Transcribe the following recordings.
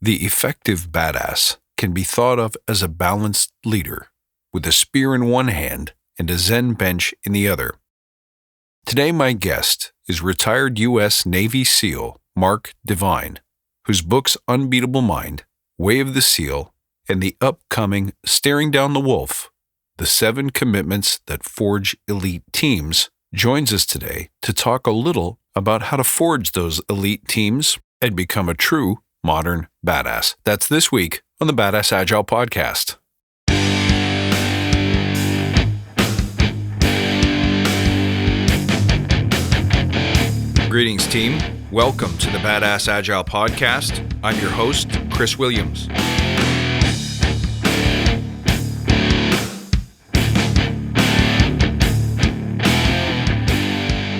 The effective badass can be thought of as a balanced leader with a spear in one hand and a Zen bench in the other. Today, my guest is retired U.S. Navy SEAL Mark Divine, whose books Unbeatable Mind, Way of the SEAL, and the upcoming Staring Down the Wolf, The 7 Commitments That Forge Elite Teams, joins us today to talk a little about how to forge those elite teams and become a true modern badass. That's this week on the Badass Agile podcast. Greetings, team. Welcome to the Badass Agile podcast. I'm your host, Chris Williams.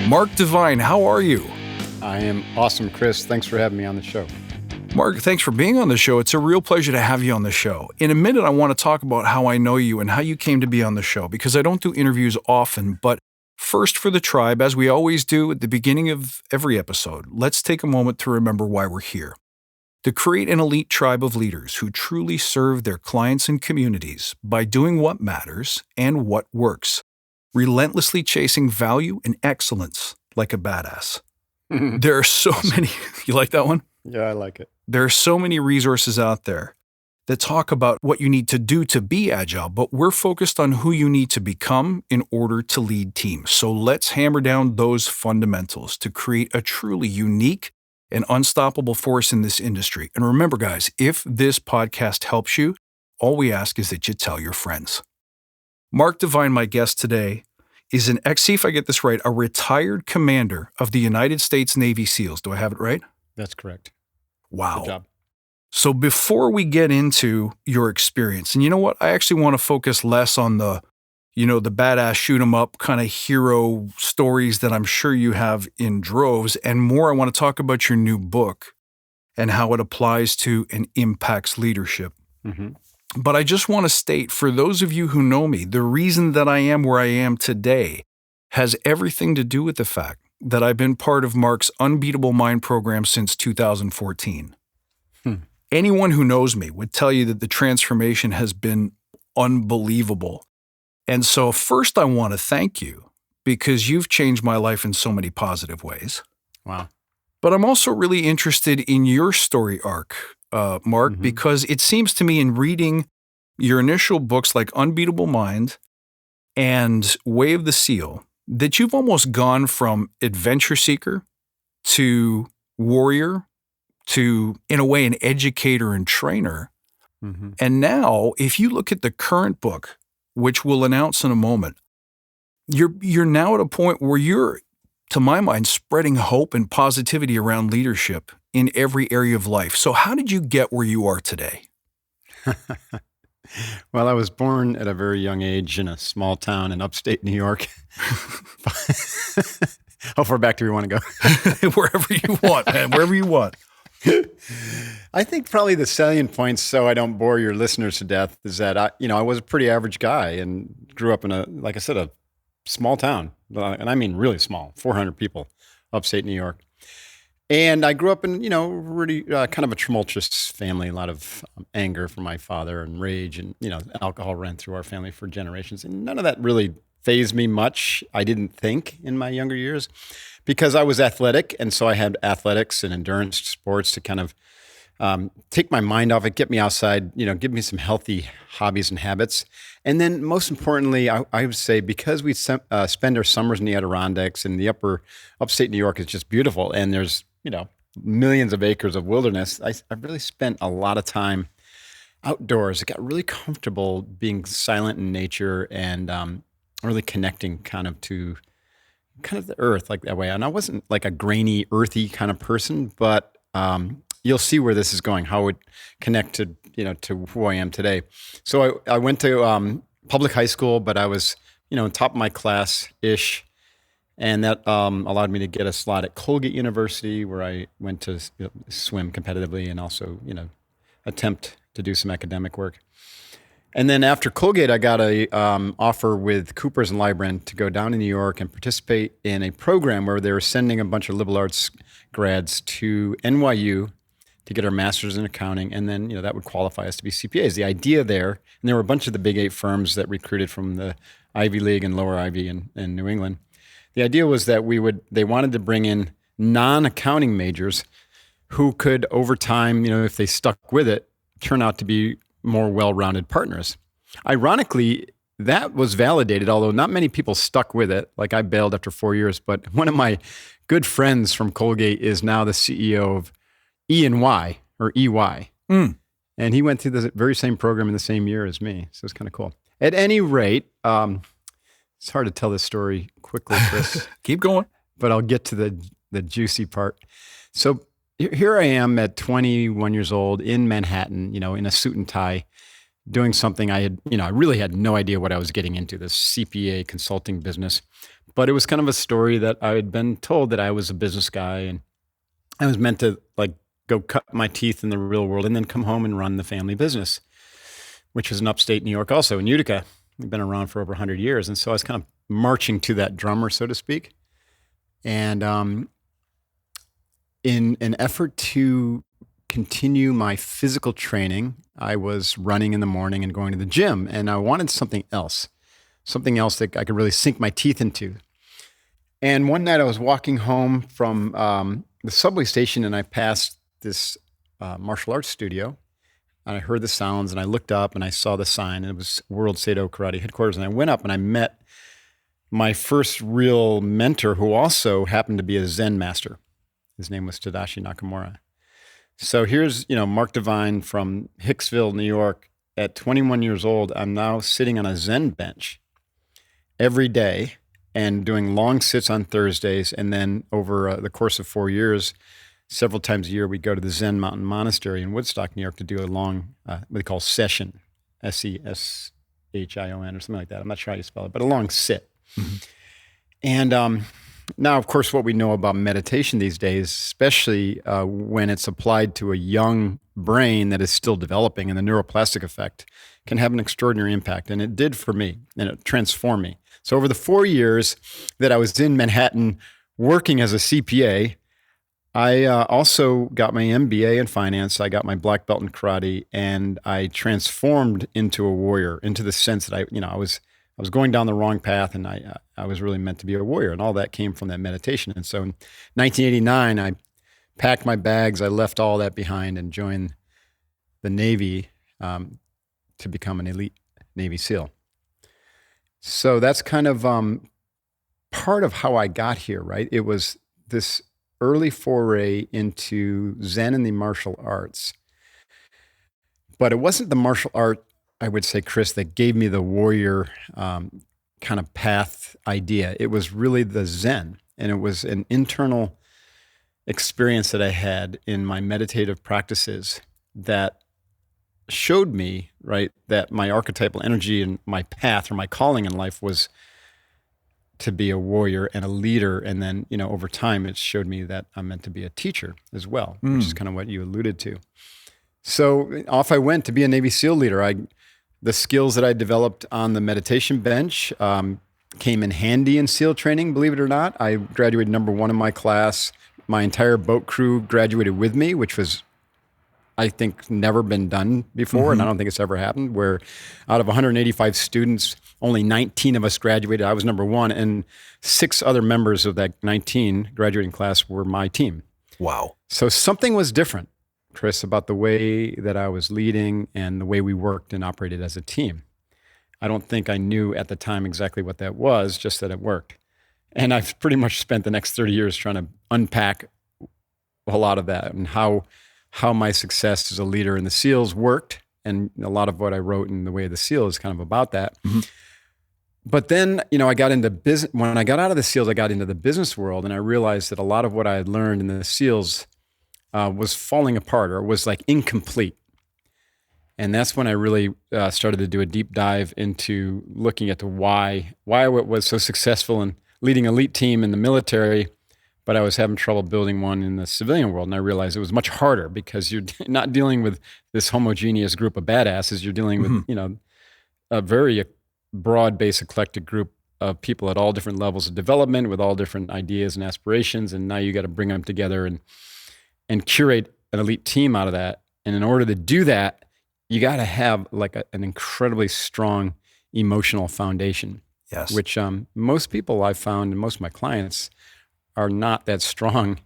Mark Divine, how are you? I am awesome, Chris. Thanks for having me on the show. Mark, thanks for being on the show. It's a real pleasure to have you on the show. In a minute, I want to talk about how I know you and how you came to be on the show, because I don't do interviews often. But first, for the tribe, as we always do at the beginning of every episode, let's take a moment to remember why we're here. To create an elite tribe of leaders who truly serve their clients and communities by doing what matters and what works, relentlessly chasing value and excellence like a badass. There are so many. You like that one? Yeah, I like it. There are so many resources out there that talk about what you need to do to be agile, but we're focused on who you need to become in order to lead teams. So let's hammer down those fundamentals to create a truly unique and unstoppable force in this industry. And remember, guys, if this podcast helps you, all we ask is that you tell your friends. Mark Divine, my guest today, is see if I get this right, a retired commander of the United States Navy SEALs. Do I have it right? That's correct. Wow. Good job. So before we get into your experience, and you know what? I actually want to focus less on the badass shoot 'em up kind of hero stories that I'm sure you have in droves, and more I want to talk about your new book and how it applies to and impacts leadership. Mm-hmm. But I just want to state, for those of you who know me, the reason that I am where I am today has everything to do with the fact that I've been part of Mark's Unbeatable Mind program since 2014. Anyone who knows me would tell you that the transformation has been unbelievable. And so first I want to thank you because you've changed my life in so many positive ways. Wow. But I'm also really interested in your story arc, Mark, because it seems to me in reading your initial books like Unbeatable Mind and Way of the SEAL, that you've almost gone from adventure seeker to warrior to, in a way, an educator and trainer. And now, if you look at the current book, which we'll announce in a moment, you're now at a point where you're, to my mind, spreading hope and positivity around leadership in every area of life. So how did you get where you are today? Well, I was born at a very young age in a small town in upstate New York. How far back do we want to go? Wherever you want, man, wherever you want. I think probably the salient points, so I don't bore your listeners to death, is that I was a pretty average guy and grew up in like I said, a small town, and I mean really small, 400 people, upstate New York. And I grew up in, really kind of a tumultuous family, a lot of anger from my father and rage, and, alcohol ran through our family for generations. And none of that really fazed me much, I didn't think, in my younger years, because I was athletic. And so I had athletics and endurance sports to kind of take my mind off it, get me outside, give me some healthy hobbies and habits. And then most importantly, I would say, because we spend our summers in the Adirondacks, and the upstate New York is just beautiful, and there's millions of acres of wilderness, I really spent a lot of time outdoors. I got really comfortable being silent in nature and really connecting kind of to the earth like that way. And I wasn't like a grainy, earthy kind of person, but you'll see where this is going, how it would connect to, to who I am today. So I went to public high school, but I was, top of my class-ish. And that allowed me to get a slot at Colgate University, where I went to swim competitively and also, attempt to do some academic work. And then after Colgate, I got a offer with Coopers and Lybrand to go down to New York and participate in a program where they were sending a bunch of liberal arts grads to NYU to get our master's in accounting, and then that would qualify us to be CPAs. The idea there, and there were a bunch of the big 8 firms that recruited from the Ivy League and lower Ivy in New England. The idea was that they wanted to bring in non-accounting majors who could, over time, if they stuck with it, turn out to be more well-rounded partners. Ironically, that was validated, although not many people stuck with it. Like I bailed after 4 years, but one of my good friends from Colgate is now the CEO of E&Y or EY. And he went through the very same program in the same year as me. So it's kind of cool. At any rate, it's hard to tell this story quickly, Chris. Keep going. But I'll get to the juicy part. So here I am at 21 years old in Manhattan, in a suit and tie, doing something I really had no idea what I was getting into, this CPA consulting business. But it was kind of a story that I had been told that I was a business guy and I was meant to go cut my teeth in the real world and then come home and run the family business, which was in upstate New York, also in Utica. We've been around for over 100 years. And so I was kind of marching to that drummer, so to speak. And in an effort to continue my physical training, I was running in the morning and going to the gym. And I wanted something else that I could really sink my teeth into. And one night I was walking home from the subway station and I passed this martial arts studio. And I heard the sounds and I looked up and I saw the sign, and it was World Seido Karate headquarters. And I went up and I met my first real mentor, who also happened to be a Zen master. His name was Tadashi Nakamura. So here's, Mark Devine from Hicksville, New York. At 21 years old, I'm now sitting on a Zen bench every day and doing long sits on Thursdays. And then over the course of 4 years, several times a year, we go to the Zen Mountain Monastery in Woodstock, New York, to do a long, what they call session, SESHION or something like that. I'm not sure how you spell it, but a long sit. Mm-hmm. And now, of course, what we know about meditation these days, especially when it's applied to a young brain that is still developing, and the neuroplastic effect can have an extraordinary impact. And it did for me, and it transformed me. So over the 4 years that I was in Manhattan working as a CPA, I also got my MBA in finance. I got my black belt in karate, and I transformed into a warrior, into the sense that I was going down the wrong path, and I was really meant to be a warrior, and all that came from that meditation. And so in 1989, I packed my bags, I left all that behind, and joined the Navy to become an elite Navy SEAL. So that's kind of part of how I got here, right? It was this early foray into Zen and the martial arts. But it wasn't the martial art, I would say, Chris, that gave me the warrior kind of path idea. It was really the Zen. And it was an internal experience that I had in my meditative practices that showed me, right, that my archetypal energy and my path or my calling in life was to be a warrior and a leader. And then, over time, it showed me that I'm meant to be a teacher as well, which is kind of what you alluded to. So off I went to be a Navy SEAL leader. The skills that I developed on the meditation bench came in handy in SEAL training, believe it or not. I graduated number 1 in my class. My entire boat crew graduated with me, which was, I think, never been done before, and I don't think it's ever happened, where out of 185 students, only 19 of us graduated. I was number 1, and 6 other members of that 19 graduating class were my team. Wow. So something was different, Chris, about the way that I was leading and the way we worked and operated as a team. I don't think I knew at the time exactly what that was, just that it worked. And I've pretty much spent the next 30 years trying to unpack a lot of that and how my success as a leader in the SEALs worked. And a lot of what I wrote in the way of the SEAL is kind of about that. Mm-hmm. But then, I got into business. When I got out of the SEALs, I got into the business world, and I realized that a lot of what I had learned in the SEALs was falling apart, or was incomplete. And that's when I really started to do a deep dive into looking at why I was so successful in leading an elite team in the military, but I was having trouble building one in the civilian world. And I realized it was much harder because you're not dealing with this homogeneous group of badasses. You're dealing with, a very broad-based, eclectic group of people at all different levels of development with all different ideas and aspirations. And now you got to bring them together and curate an elite team out of that. And in order to do that, you got to have like an incredibly strong emotional foundation. Yes. Which most people I've found, and most of my clients, are not that strong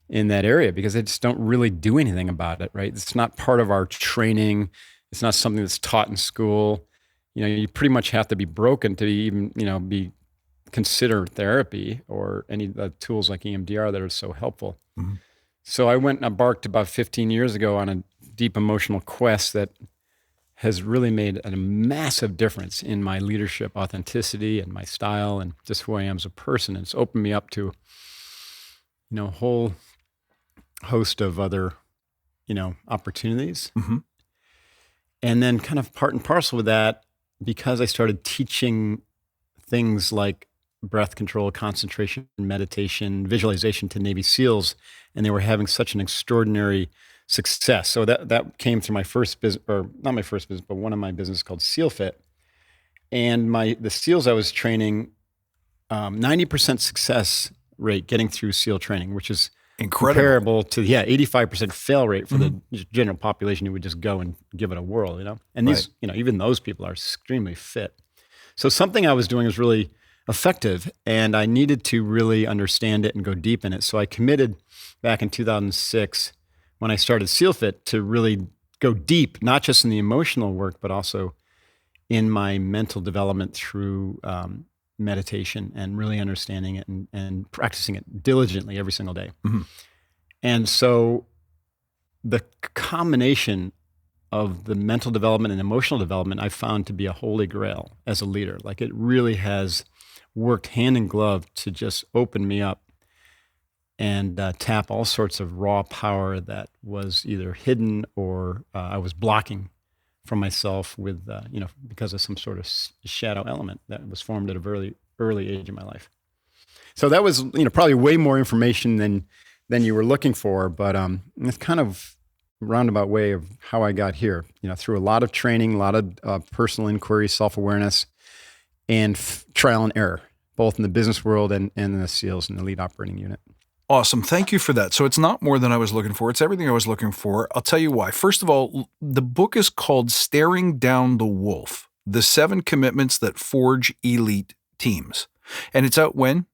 in that area because they just don't really do anything about it, right? It's not part of our training. It's not something that's taught in school. You pretty much have to be broken to even, be consider therapy or any of the tools like EMDR that are so helpful. Mm-hmm. So I went and embarked about 15 years ago on a deep emotional quest that has really made a massive difference in my leadership authenticity and my style and just who I am as a person. And it's opened me up to, a whole host of other, opportunities. Mm-hmm. And then kind of part and parcel with that, because I started teaching things like breath control, concentration, meditation, visualization to Navy SEALs, and they were having such an extraordinary success. So that came through my first business, or not my first business, but one of my businesses called SEALFIT. And the SEALs I was training, 90% success rate getting through SEAL training, which is incredible, comparable to 85% fail rate for the general population who would just go and give it a whirl, And these, even those people are extremely fit. So something I was doing was really effective, and I needed to really understand it and go deep in it. So I committed back in 2006 when I started SEALFIT to really go deep, not just in the emotional work, but also in my mental development through meditation and really understanding it and practicing it diligently every single day. Mm-hmm. And so the combination of the mental development and emotional development I found to be a holy grail as a leader. Like it really has worked hand in glove to just open me up and tap all sorts of raw power that was either hidden or I was blocking from myself with, because of some sort of shadow element that was formed at a very early age in my life. So that was, probably way more information than you were looking for, but it's kind of a roundabout way of how I got here, through a lot of training, a lot of personal inquiry, self-awareness, and trial and error, both in the business world and in the SEALs and the lead operating unit. Awesome. Thank you for that. So it's not more than I was looking for. It's everything I was looking for. I'll tell you why. First of all, the book is called Staring Down the Wolf, The 7 Commitments That Forge Elite Teams. And it's out when?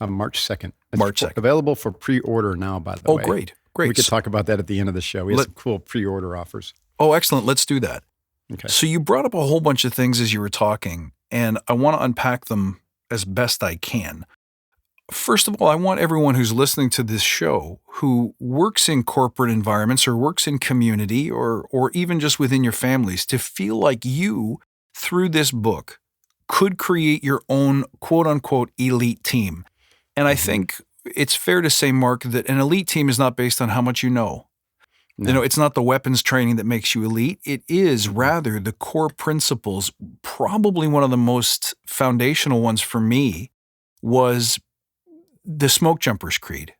March 2nd. It's March 2nd. Available for pre-order now, by the way. Oh, great. Great. We could talk about that at the end of the show. We have some cool pre-order offers. Oh, excellent. Let's do that. Okay. So you brought up a whole bunch of things as you were talking, and I want to unpack them as best I can. First of all, I want everyone who's listening to this show who works in corporate environments or works in community or even just within your families to feel like you, through this book, could create your own quote-unquote elite team. And I think it's fair to say, Mark, that an elite team is not based on how much you know. No. It's not the weapons training that makes you elite. It is rather the core principles. Probably one of the most foundational ones for me was the smoke jumper's creed.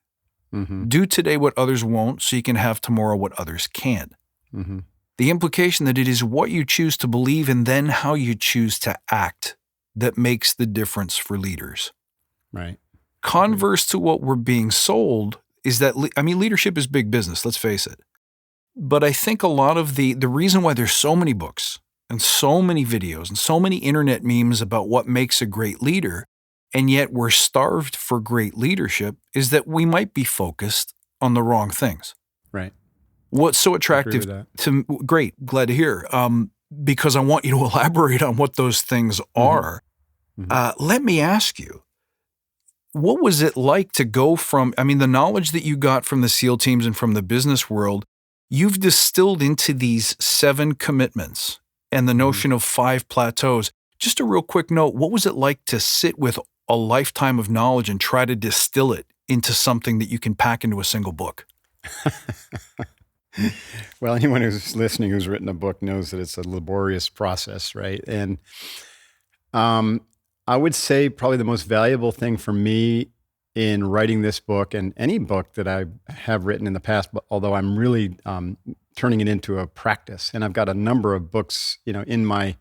Mm-hmm. Do today what others won't so you can have tomorrow what others can't. Mm-hmm. The implication that it is what you choose to believe and then how you choose to act that makes the difference for leaders. Right. Converse to what we're being sold is that, leadership is big business, let's face it. But I think a lot of the reason why there's so many books and so many videos and so many internet memes about what makes a great leader, and yet we're starved for great leadership, is that we might be focused on the wrong things. Right. What's so attractive to great, glad to hear, because I want you to elaborate on what those things are. Mm-hmm. Let me ask you, what was it like to go from, the knowledge that you got from the SEAL teams and from the business world, you've distilled into these 7 commitments and the notion of 5 plateaus. Just a real quick note, what was it like to sit with a lifetime of knowledge and try to distill it into something that you can pack into a single book? Well, anyone who's listening who's written a book knows that it's a laborious process, right? And I would say probably the most valuable thing for me in writing this book and any book that I have written in the past, but although I'm really turning it into a practice, and I've got a number of books, in my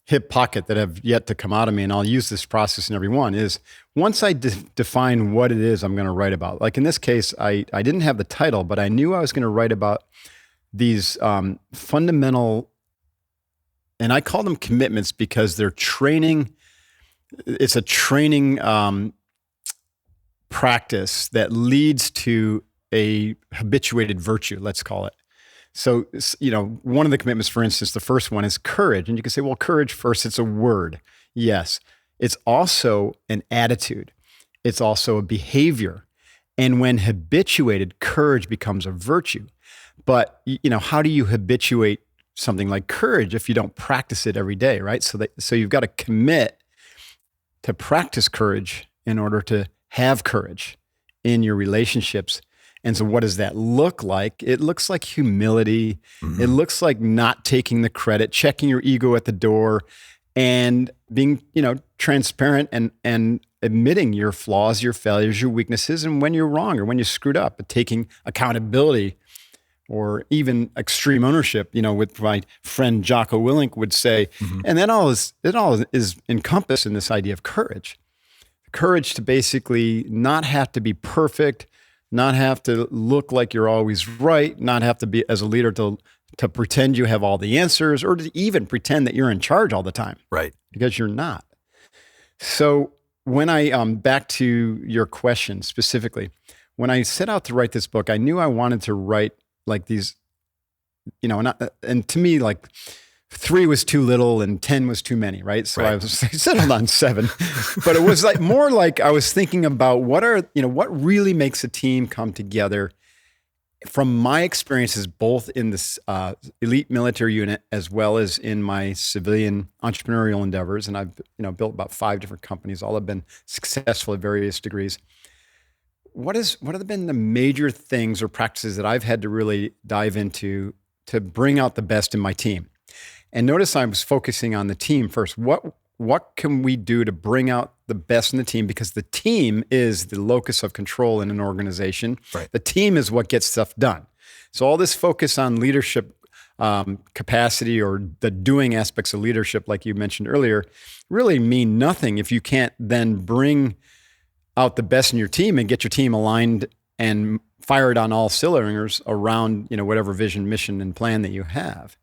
hip pocket that have yet to come out of me, and I'll use this process in every one, is once I define what it is I'm going to write about. Like in this case, I didn't have the title, but I knew I was going to write about these fundamental, and I call them commitments because they're training. It's a training practice that leads to a habituated virtue, let's call it. So, one of the commitments, for instance, the first one is courage. And you can say, well, courage first, it's a word. Yes. It's also an attitude. It's also a behavior. And when habituated, courage becomes a virtue. But, how do you habituate something like courage if you don't practice it every day, right? So you've got to commit to practice courage in order to have courage in your relationships. And so what does that look like? It looks like humility. Mm-hmm. It looks like not taking the credit, checking your ego at the door, and being, transparent and admitting your flaws, your failures, your weaknesses, and when you're wrong or when you screwed up, but taking accountability or even extreme ownership, with my friend Jocko Willink would say. Mm-hmm. And it all is encompassed in this idea of courage. Courage to basically not have to be perfect, not have to look like you're always right, not have to be, as a leader, to pretend you have all the answers, or to even pretend that you're in charge all the time. Right. Because you're not. So when I, back to your question specifically, when I set out to write this book, I knew I wanted to write like these, and to me, like 3 was too little and 10 was too many, right? So I settled on 7, but it was like more like I was thinking about what really makes a team come together from my experiences, both in this elite military unit as well as in my civilian entrepreneurial endeavors. And I've, built about 5 different companies. All have been successful at various degrees. What have been the major things or practices that I've had to really dive into to bring out the best in my team? And notice I was focusing on the team first. What can we do to bring out the best in the team? Because the team is the locus of control in an organization. Right. The team is what gets stuff done. So all this focus on leadership capacity or the doing aspects of leadership, like you mentioned earlier, really mean nothing if you can't then bring out the best in your team and get your team aligned and fired on all cylinders around, whatever vision, mission, and plan that you have.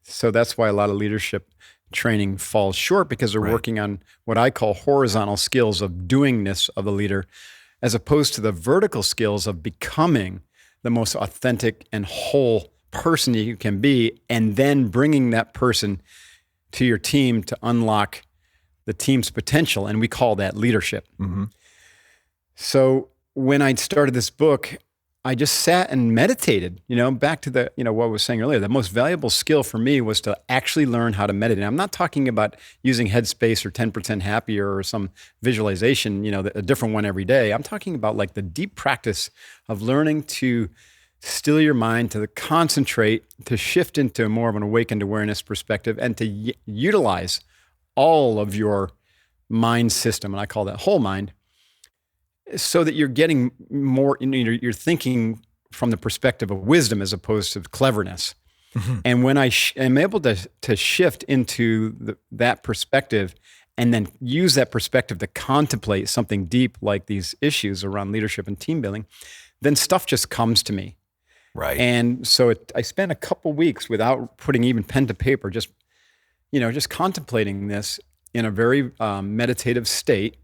So that's why a lot of leadership training falls short, because they're working on what I call horizontal skills of doingness of the leader, as opposed to the vertical skills of becoming the most authentic and whole person you can be, and then bringing that person to your team to unlock the team's potential. And we call that leadership. Mm-hmm. So when I started this book, I just sat and meditated, back to the, what I was saying earlier. The most valuable skill for me was to actually learn how to meditate. I'm not talking about using Headspace or 10% happier or some visualization, a different one every day. I'm talking about like the deep practice of learning to still your mind, to concentrate, to shift into more of an awakened awareness perspective, and to utilize all of your mind system. And I call that whole mind, so that you're getting more, you're thinking from the perspective of wisdom as opposed to cleverness. Mm-hmm. And when I am able to shift into that perspective and then use that perspective to contemplate something deep like these issues around leadership and team building, then stuff just comes to me. Right. And so I spent a couple weeks without putting even pen to paper, just contemplating this in a very meditative state.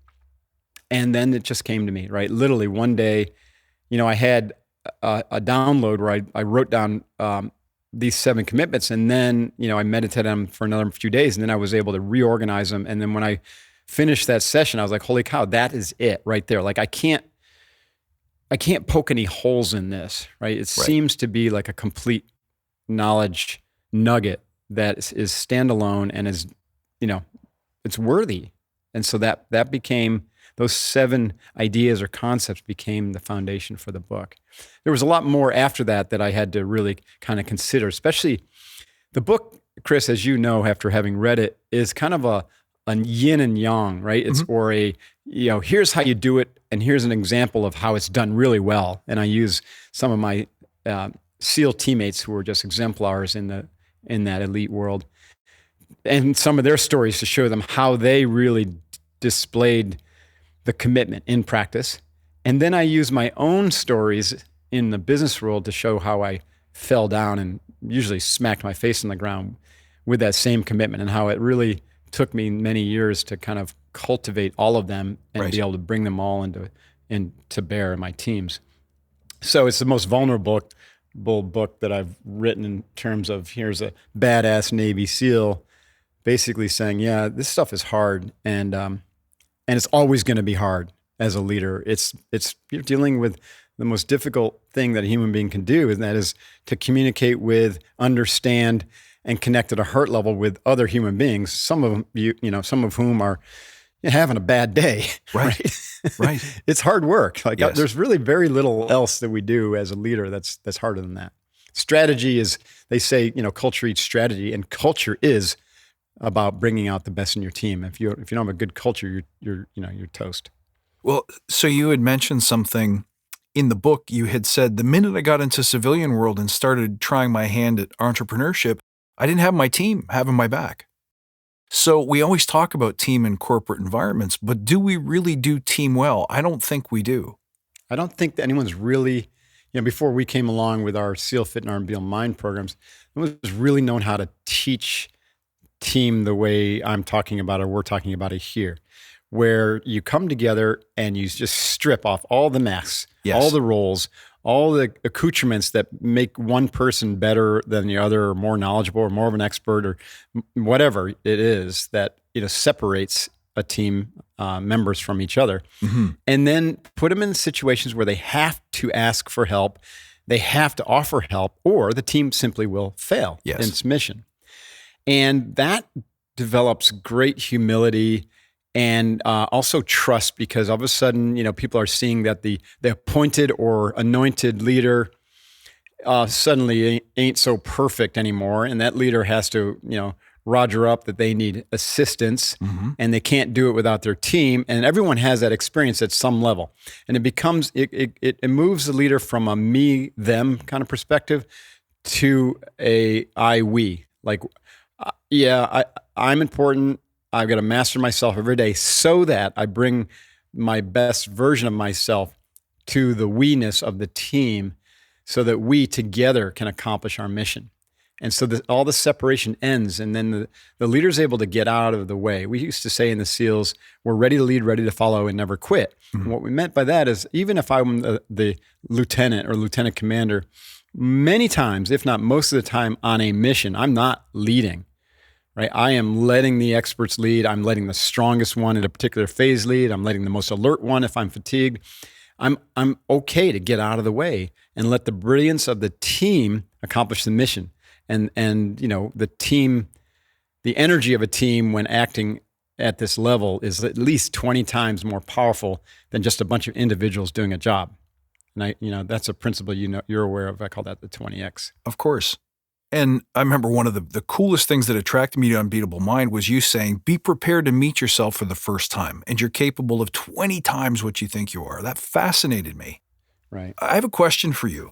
And then it just came to me, right? Literally one day, I had a download where I wrote down these 7 commitments, and then, I meditated on them for another few days, and then I was able to reorganize them. And then when I finished that session, I was like, holy cow, that is it right there. Like I can't poke any holes in this, right? It seems to be like a complete knowledge nugget that is standalone and is, it's worthy. And so that became, those 7 ideas or concepts became the foundation for the book. There was a lot more after that I had to really kind of consider, especially the book, Chris, as you know, after having read it, is kind of a yin and yang, right? It's or a, here's how you do it, and here's an example of how it's done really well. And I use some of my SEAL teammates who were just exemplars in that elite world and some of their stories to show them how they really displayed the commitment in practice. And then I use my own stories in the business world to show how I fell down and usually smacked my face on the ground with that same commitment, and how it really took me many years to kind of cultivate all of them and be able to bring them all into bear in my teams. So it's the most vulnerable book that I've written in terms of, here's a badass Navy SEAL basically saying, yeah, this stuff is hard, and it's always going to be hard as a leader. It's you're dealing with the most difficult thing that a human being can do, and that is to communicate with, understand, and connect at a heart level with other human beings. Some of them, some of whom are having a bad day. Right. It's hard work. There's really very little else that we do as a leader that's harder than that. Strategy is, they say, culture eats strategy, and culture is about bringing out the best in your team. If you don't have a good culture, you're toast. Well, so you had mentioned something in the book. You had said, the minute I got into civilian world and started trying my hand at entrepreneurship, I didn't have my team having my back. So we always talk about team in corporate environments, but do we really do team well? I don't think we do. I don't think that anyone's really, before we came along with our SEALFIT and our Unbeatable Mind programs, no one's really known how to teach team the way I'm talking about, or we're talking about it here, where you come together and you just strip off all the masks, all the roles, all the accoutrements that make one person better than the other, or more knowledgeable, or more of an expert, or whatever it is that separates a team members from each other, and then put them in situations where they have to ask for help, they have to offer help, or the team simply will fail in its mission. And that develops great humility and also trust, because all of a sudden, people are seeing that the appointed or anointed leader suddenly ain't so perfect anymore. And that leader has to, roger up that they need assistance, and they can't do it without their team. And everyone has that experience at some level. And it becomes, it moves the leader from a me, them kind of perspective to a I, we. I'm important. I've got to master myself every day so that I bring my best version of myself to the we-ness of the team, so that we together can accomplish our mission. And so all the separation ends, and then the leader's able to get out of the way. We used to say in the SEALs, we're ready to lead, ready to follow, and never quit. And what we meant by that is, even if I'm the lieutenant or lieutenant commander, many times, if not most of the time on a mission, I'm not leading. Right? I am letting the experts lead. I'm letting the strongest one in a particular phase lead. I'm letting the most alert one if I'm fatigued. I'm okay to get out of the way and let the brilliance of the team accomplish the mission. And the team, the energy of a team when acting at this level is at least 20 times more powerful than just a bunch of individuals doing a job. And that's a principle you're aware of. I call that the 20X. Of course. And I remember one of the coolest things that attracted me to Unbeatable Mind was you saying, be prepared to meet yourself for the first time, and you're capable of 20 times what you think you are. That fascinated me. Right. I have a question for you.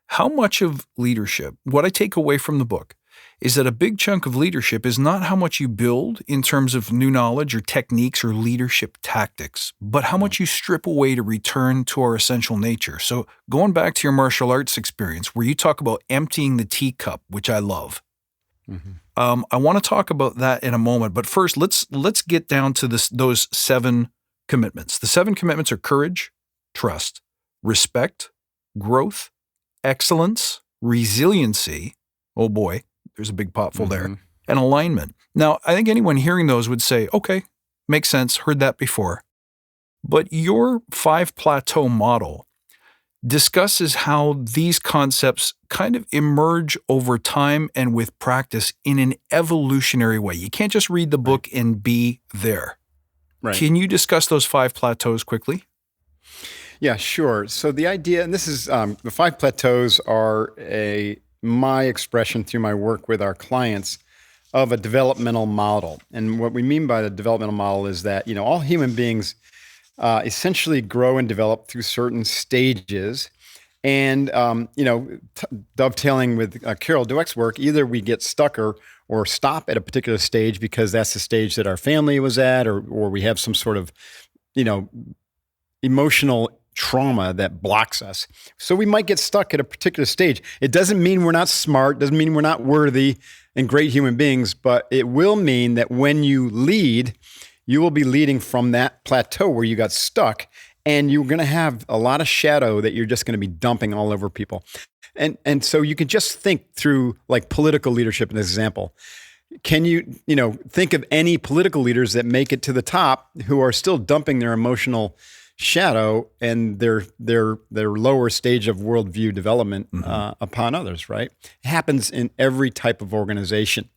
How much of leadership, what I take away from the book, is that a big chunk of leadership is not how much you build in terms of new knowledge or techniques or leadership tactics, but how much you strip away to return to our essential nature. So going back to your martial arts experience, where you talk about emptying the teacup, which I love. I want to talk about that in a moment, but first let's get down to those 7 commitments. The 7 commitments are courage, trust, respect, growth, excellence, resiliency. Oh boy. There's a big potful there. And alignment. Now, I think anyone hearing those would say, okay, makes sense, heard that before. But your 5 plateau model discusses how these concepts kind of emerge over time and with practice in an evolutionary way. You can't just read the book and be there. Right. Can you discuss those 5 plateaus quickly? Yeah, sure. So the idea, and this is, the 5 plateaus are my expression through my work with our clients of a developmental model. And what we mean by the developmental model is that, all human beings essentially grow and develop through certain stages. And, dovetailing with Carol Dweck's work, either we get stuck or or stop at a particular stage because that's the stage that our family was at, or we have some sort of, emotional trauma that blocks us. So we might get stuck at a particular stage. It doesn't mean we're not smart, doesn't mean we're not worthy and great human beings, but it will mean that when you lead, you will be leading from that plateau where you got stuck, and you're going to have a lot of shadow that you're just going to be dumping all over people. And so you can just think through like political leadership in this example. Can you think of any political leaders that make it to the top who are still dumping their emotional shadow and their lower stage of worldview development upon others, right? It happens in every type of organization.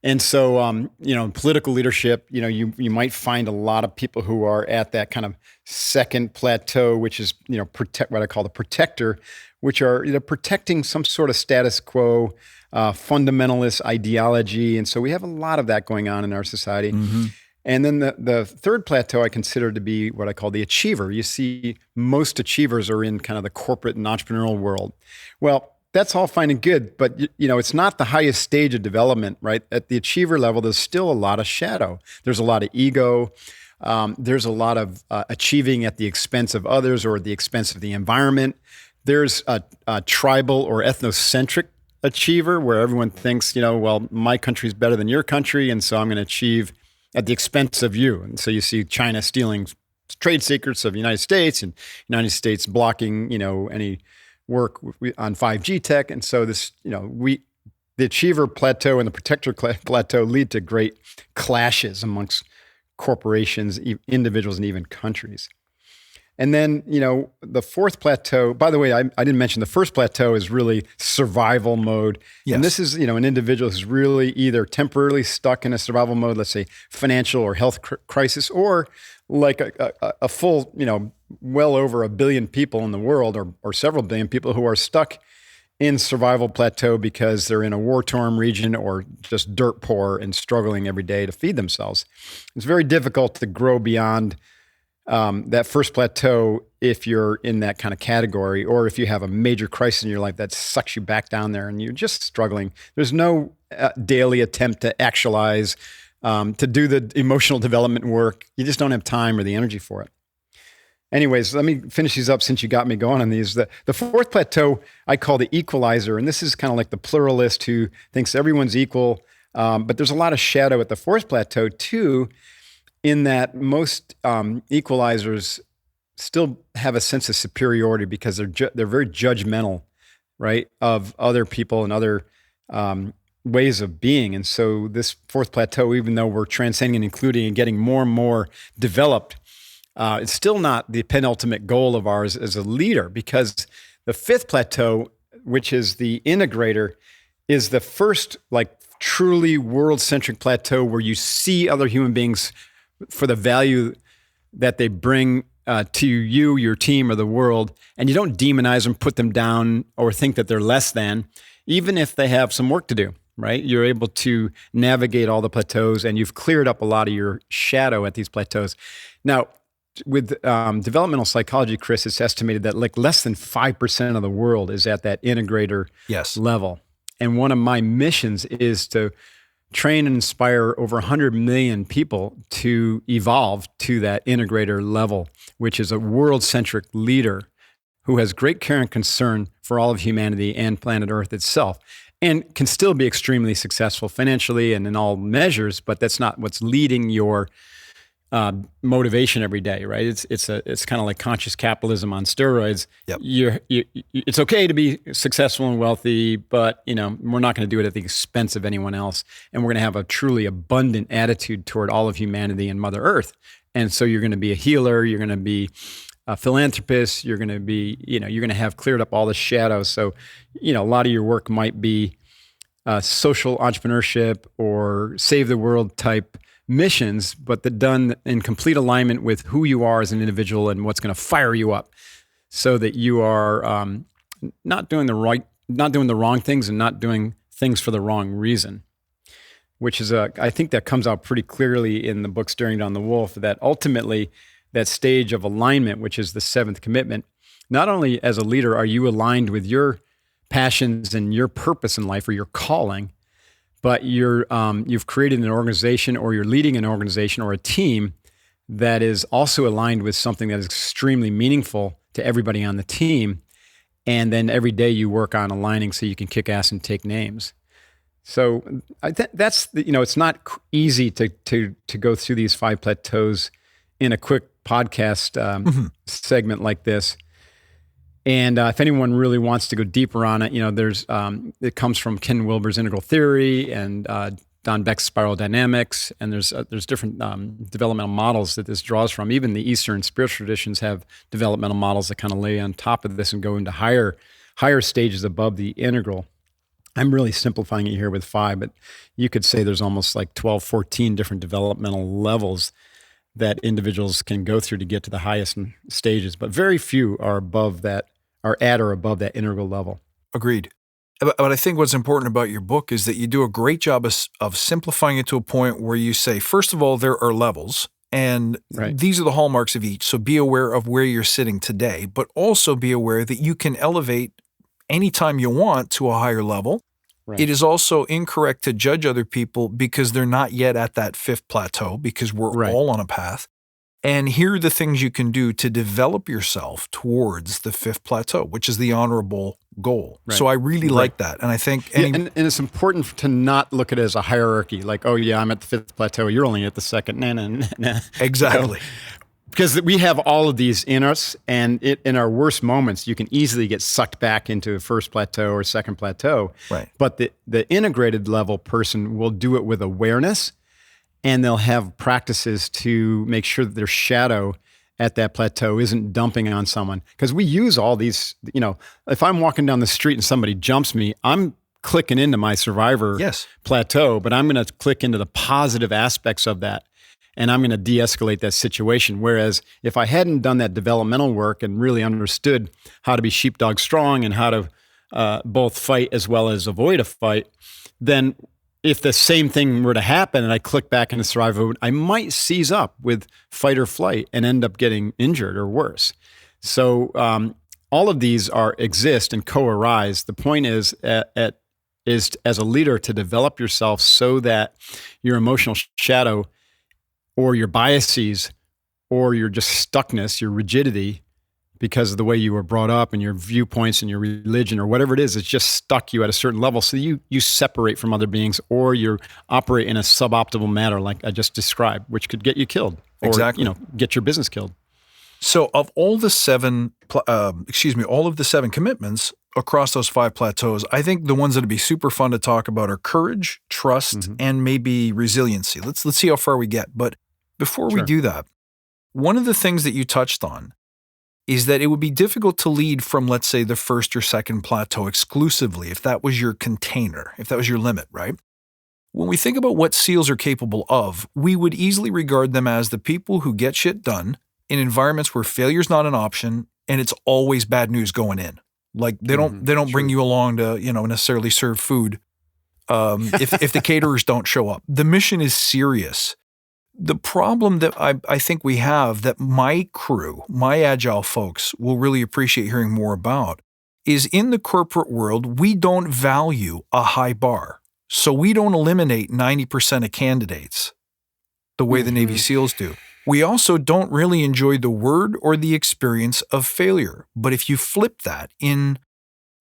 And so, in political leadership, you might find a lot of people who are at that kind of second plateau, which is, what I call the protector, which are protecting some sort of status quo, fundamentalist ideology. And so we have a lot of that going on in our society. Mm-hmm. And then the third plateau I consider to be what I call the achiever. You see, most achievers are in kind of the corporate and entrepreneurial world. Well, that's all fine and good, but it's not the highest stage of development, right? At the achiever level, there's still a lot of shadow. There's a lot of ego. There's a lot of achieving at the expense of others or at the expense of the environment. There's a tribal or ethnocentric achiever where everyone thinks, well, my country's better than your country, and so I'm going to achieve at the expense of you. And so you see China stealing trade secrets of the United States, and United States blocking, any work on 5G tech. And so this, the achiever plateau and the protector plateau lead to great clashes amongst corporations, individuals, and even countries. And then, the fourth plateau, by the way, I didn't mention the first plateau is really survival mode. Yes. And this is, an individual who's really either temporarily stuck in a survival mode, let's say financial or health crisis, or like a full, well over 1 billion people in the world or several billion people who are stuck in survival plateau because they're in a war-torn region or just dirt poor and struggling every day to feed themselves. It's very difficult to grow beyond that first plateau if you're in that kind of category, or if you have a major crisis in your life that sucks you back down there and you're just struggling. There's no daily attempt to actualize, to do the emotional development work. You just don't have time or the energy for it. Anyways, let me finish these up since you got me going on these. The fourth plateau I call the equalizer, and this is kind of like the pluralist who thinks everyone's equal, but there's a lot of shadow at the fourth plateau too, in that most equalizers still have a sense of superiority because they're very judgmental, right, of other people and other ways of being. And so this fourth plateau, even though we're transcending and including and getting more and more developed, it's still not the penultimate goal of ours as a leader, because the fifth plateau, which is the integrator, is the first like truly world-centric plateau where you see other human beings for the value that they bring to you, your team, or the world, and you don't demonize them, put them down, or think that they're less than, even if they have some work to do, right? You're able to navigate all the plateaus, and you've cleared up a lot of your shadow at these plateaus. Now, with developmental psychology, Chris, it's estimated that like less than 5% of the world is at that integrator level. And one of my missions is to train and inspire over 100 million people to evolve to that integrator level, which is a world-centric leader who has great care and concern for all of humanity and planet Earth itself, and can still be extremely successful financially and in all measures, but that's not what's leading your motivation every day, right? It's kind of like conscious capitalism on steroids. Yep. It's okay to be successful and wealthy, but we're not going to do it at the expense of anyone else, and we're going to have a truly abundant attitude toward all of humanity and Mother Earth. And so you're going to be a healer, you're going to be a philanthropist, you're going to be, you're going to have cleared up all the shadows. So, a lot of your work might be social entrepreneurship or save the world type missions, but done in complete alignment with who you are as an individual and what's going to fire you up, so that you are not doing the wrong things and not doing things for the wrong reason. Which is I think that comes out pretty clearly in the book Staring Down the Wolf, that ultimately that stage of alignment, which is the seventh commitment, not only as a leader are you aligned with your passions and your purpose in life or your calling, but you've created an organization, or you're leading an organization or a team that is also aligned with something that is extremely meaningful to everybody on the team. And then every day you work on aligning so you can kick ass and take names. So that's it's not easy to go through these 5 plateaus in a quick podcast segment like this. And if anyone really wants to go deeper on it, there's it comes from Ken Wilber's integral theory and Don Beck's spiral dynamics, and there's different developmental models that this draws from. Even the Eastern spiritual traditions have developmental models that kind of lay on top of this and go into higher stages above the integral. I'm really simplifying it here with 5, but you could say there's almost like 12, 14 different developmental levels that individuals can go through to get to the highest stages, but very few are at or above that integral level. Agreed. But I think what's important about your book is that you do a great job of simplifying it to a point where you say, first of all, there are levels, and these are the hallmarks of each. So be aware of where you're sitting today, but also be aware that you can elevate anytime you want to a higher level. Right. It is also incorrect to judge other people because they're not yet at that 5th plateau, because we're all on a path. And here are the things you can do to develop yourself towards the 5th plateau, which is the honorable goal. Right. So I really like that. And I think... and it's important to not look at it as a hierarchy, like, oh yeah, I'm at the 5th plateau, you're only at the 2nd. Nah. Exactly. Because we have all of these in us, and in our worst moments, you can easily get sucked back into a 1st plateau or 2nd plateau. Right. But the integrated level person will do it with awareness, and they'll have practices to make sure that their shadow at that plateau isn't dumping on someone. Because we use all these, if I'm walking down the street and somebody jumps me, I'm clicking into my survivor plateau, but I'm going to click into the positive aspects of that. And I'm going to de-escalate that situation. Whereas if I hadn't done that developmental work and really understood how to be sheepdog strong and how to both fight as well as avoid a fight, then if the same thing were to happen and I click back into survival mode, I might seize up with fight or flight and end up getting injured or worse. So all of these exist and co-arise. The point is as a leader to develop yourself so that your emotional shadow or your biases, or your just stuckness, your rigidity, because of the way you were brought up and your viewpoints and your religion or whatever it is, it's just stuck you at a certain level. So you separate from other beings, or you operate in a suboptimal manner like I just described, which could get you killed or get your business killed. So of all the 7 commitments across those 5 plateaus, I think the ones that would be super fun to talk about are courage, trust, and maybe resiliency. Let's see how far we get. But before we do that, one of the things that you touched on is that it would be difficult to lead from, let's say, the 1st or 2nd plateau exclusively, if that was your container, if that was your limit, right? When we think about what SEALs are capable of, we would easily regard them as the people who get shit done in environments where failure's not an option and it's always bad news going in. Like they don't bring you along to, necessarily serve food if the caterers don't show up. The mission is serious. The problem that I think we have that my crew, my Agile folks will really appreciate hearing more about is in the corporate world, we don't value a high bar. So we don't eliminate 90% of candidates the way the Navy SEALs do. We also don't really enjoy the word or the experience of failure. But if you flip that in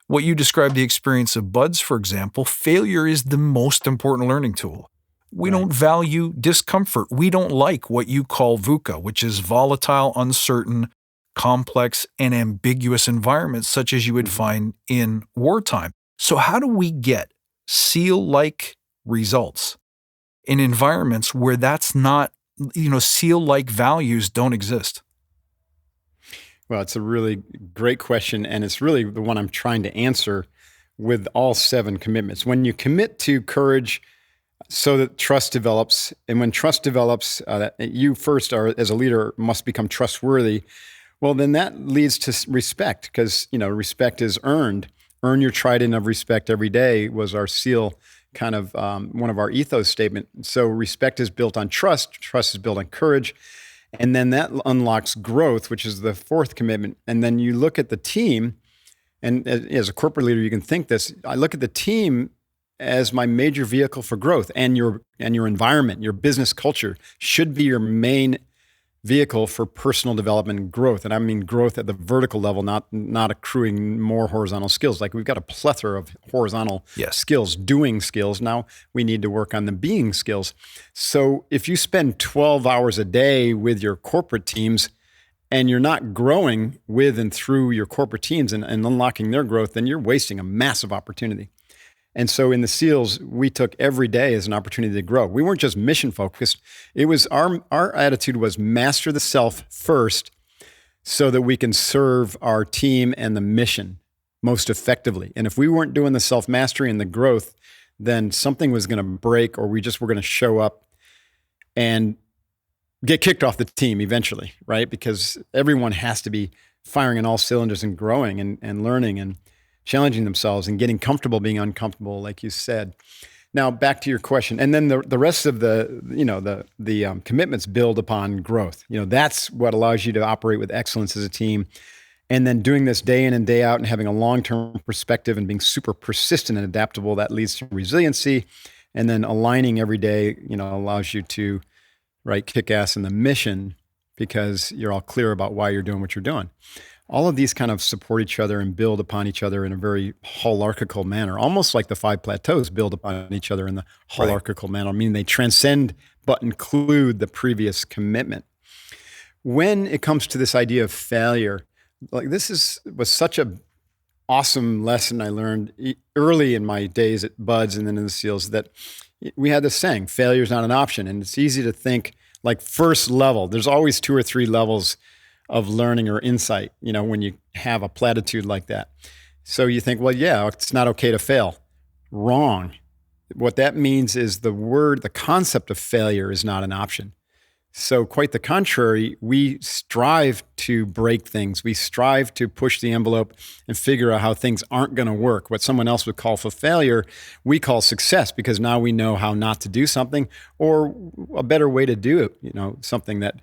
what you described the experience of BUDS, for example, failure is the most important learning tool. We don't value discomfort. We don't like what you call VUCA, which is volatile, uncertain, complex, and ambiguous environments such as you would find in wartime. So how do we get SEAL-like results in environments where that's not, SEAL-like values don't exist? Well, it's a really great question, and it's really the one I'm trying to answer with all 7 commitments. When you commit to courage, so that trust develops, and when trust develops, you first are, as a leader, must become trustworthy. Well, then that leads to respect, because respect is earned. Earn your trident of respect every day was our SEAL kind of one of our ethos statement. So respect is built on trust. Trust is built on courage. And then that unlocks growth, which is the 4th commitment. And then you look at the team, and as a corporate leader, you can think this. I look at the team as my major vehicle for growth, and your environment, your business culture should be your main vehicle for personal development and growth. And I mean growth at the vertical level, not accruing more horizontal skills. Like we've got a plethora of horizontal skills, doing skills. Now we need to work on the being skills. So if you spend 12 hours a day with your corporate teams and you're not growing with and through your corporate teams and unlocking their growth, then you're wasting a massive opportunity. And so in the SEALs, we took every day as an opportunity to grow. We weren't just mission focused. It was our attitude was master the self first so that we can serve our team and the mission most effectively. And if we weren't doing the self-mastery and the growth, then something was going to break, or we just were going to show up and get kicked off the team eventually, right? Because everyone has to be firing on all cylinders and growing and learning and challenging themselves and getting comfortable being uncomfortable, like you said. Now, back to your question. And then the rest of the commitments build upon growth. That's what allows you to operate with excellence as a team. And then doing this day in and day out and having a long-term perspective and being super persistent and adaptable, that leads to resiliency. And then aligning every day, allows you to, kick ass in the mission because you're all clear about why you're doing what you're doing. All of these kind of support each other and build upon each other in a very hierarchical manner, almost like the 5 plateaus build upon each other in the hierarchical manner. I mean, they transcend but include the previous commitment. When it comes to this idea of failure, was such a awesome lesson I learned early in my days at Buds and then in the SEALs, that we had this saying, failure is not an option. And it's easy to think like first level. There's always 2 or 3 levels of learning or insight, when you have a platitude like that. So you think, well, yeah, it's not okay to fail. Wrong. What that means is the concept of failure is not an option. So quite the contrary, we strive to break things. We strive to push the envelope and figure out how things aren't going to work. What someone else would call for failure, we call success, because now we know how not to do something, or a better way to do it, something that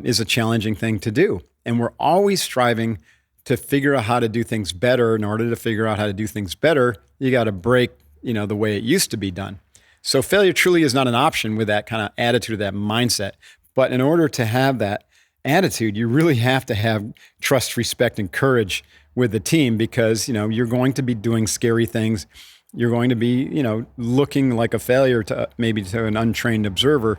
is a challenging thing to do. And we're always striving to figure out how to do things better. In order to figure out how to do things better, you got to break, the way it used to be done. So failure truly is not an option with that kind of attitude, that mindset. But in order to have that attitude, you really have to have trust, respect, and courage with the team, because, you're going to be doing scary things. You're going to be, looking like a failure to an untrained observer.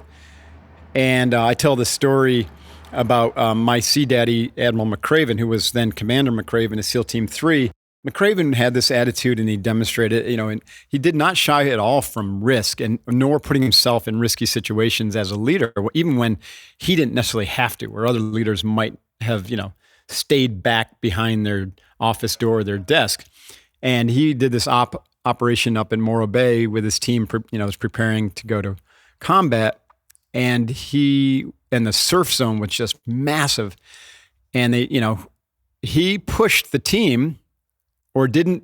And I tell the story about my sea daddy, Admiral McCraven, who was then Commander McCraven of SEAL Team 3. McCraven had this attitude, and he demonstrated it, and he did not shy at all from risk, and nor putting himself in risky situations as a leader, even when he didn't necessarily have to, where other leaders might have, stayed back behind their office door or their desk. And he did this operation up in Morro Bay with his team, was preparing to go to combat. And the surf zone was just massive. And he pushed the team, or didn't,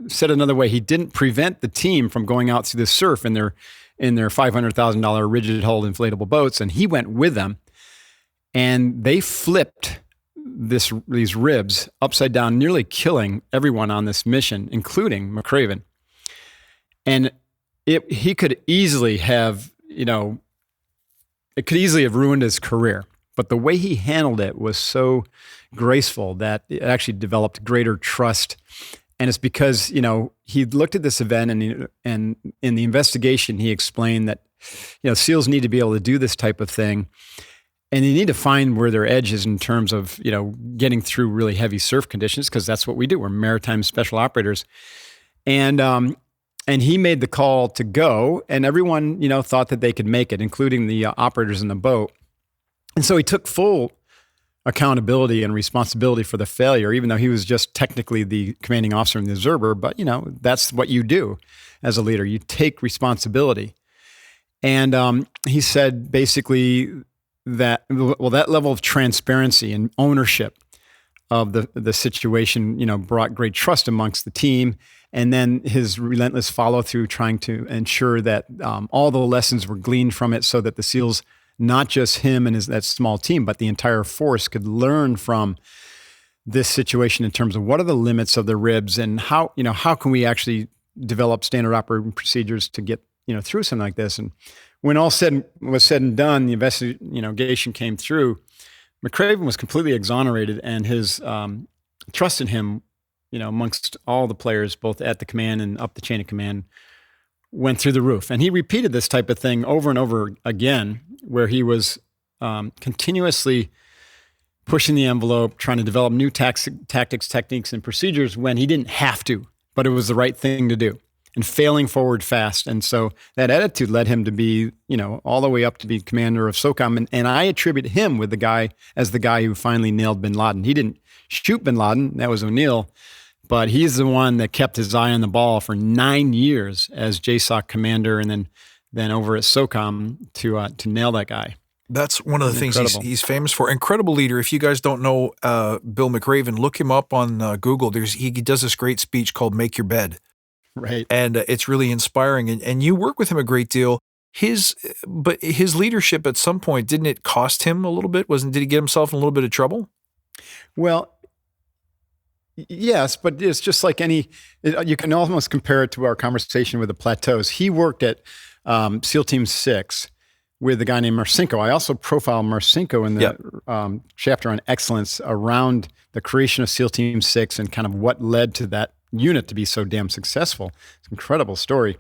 said another way, he didn't prevent the team from going out through the surf in their $500,000 rigid hull inflatable boats. And he went with them, and they flipped these ribs upside down, nearly killing everyone on this mission, including McCraven. And he could easily have, it could easily have ruined his career. But the way he handled it was so graceful that it actually developed greater trust. And it's because, he looked at this event, and in the investigation, he explained that, SEALs need to be able to do this type of thing. And you need to find where their edge is in terms of, getting through really heavy surf conditions, because that's what we do. We're maritime special operators. And he made the call to go, and everyone, thought that they could make it, including the operators in the boat. And so he took full accountability and responsibility for the failure, even though he was just technically the commanding officer and the observer. But, that's what you do as a leader. You take responsibility. And he said basically that, that level of transparency and ownership of the situation, brought great trust amongst the team. And then his relentless follow through, trying to ensure that all the lessons were gleaned from it, so that the SEALs, not just him and that small team, but the entire force, could learn from this situation in terms of what are the limits of the ribs, and how can we actually develop standard operating procedures to get, through something like this. And when all was said and done, the investigation came through. McRaven was completely exonerated, and his trust in him, amongst all the players, both at the command and up the chain of command, went through the roof. And he repeated this type of thing over and over again, where he was continuously pushing the envelope, trying to develop new tactics, techniques, and procedures when he didn't have to, but it was the right thing to do, and failing forward fast. And so that attitude led him to be, all the way up to be commander of SOCOM. And I attribute him with the guy who finally nailed bin Laden. He didn't shoot bin Laden, that was O'Neill, but he's the one that kept his eye on the ball for 9 years as JSOC commander, and then over at SOCOM to nail that guy. That's one of the things he's famous for. Incredible leader. If you guys don't know Bill McRaven, look him up on Google. He does this great speech called "Make Your Bed," right? And it's really inspiring. And you work with him a great deal. But his leadership at some point, didn't it cost him a little bit? Did he get himself in a little bit of trouble? Well, yes, but it's just like you can almost compare it to our conversation with the plateaus. He worked at SEAL Team 6 with a guy named Marcinko. I also profile Marcinko in the chapter on excellence around the creation of SEAL Team 6 and kind of what led to that unit to be so damn successful. It's an incredible story.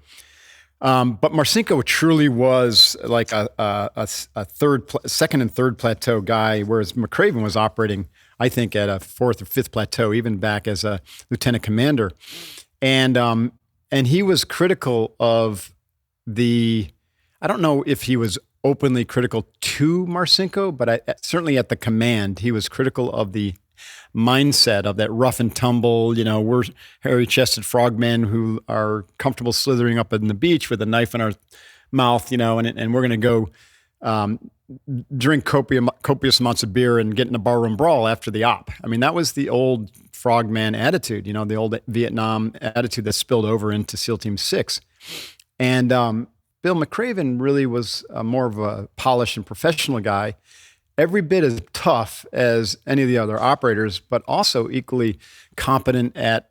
But Marcinko truly was like a second and third plateau guy, whereas McRaven was operating, I think, at a fourth or fifth plateau, even back as a lieutenant commander. And he was critical of I don't know if he was openly critical to Marcinko, but certainly at the command, he was critical of the mindset of that rough and tumble, we're hairy-chested frogmen who are comfortable slithering up in the beach with a knife in our mouth, and we're going to go drink copious amounts of beer and get in a barroom brawl after the op. I mean, that was the old frogman attitude, the old Vietnam attitude that spilled over into SEAL Team 6. And Bill McRaven really was more of a polished and professional guy, every bit as tough as any of the other operators, but also equally competent at,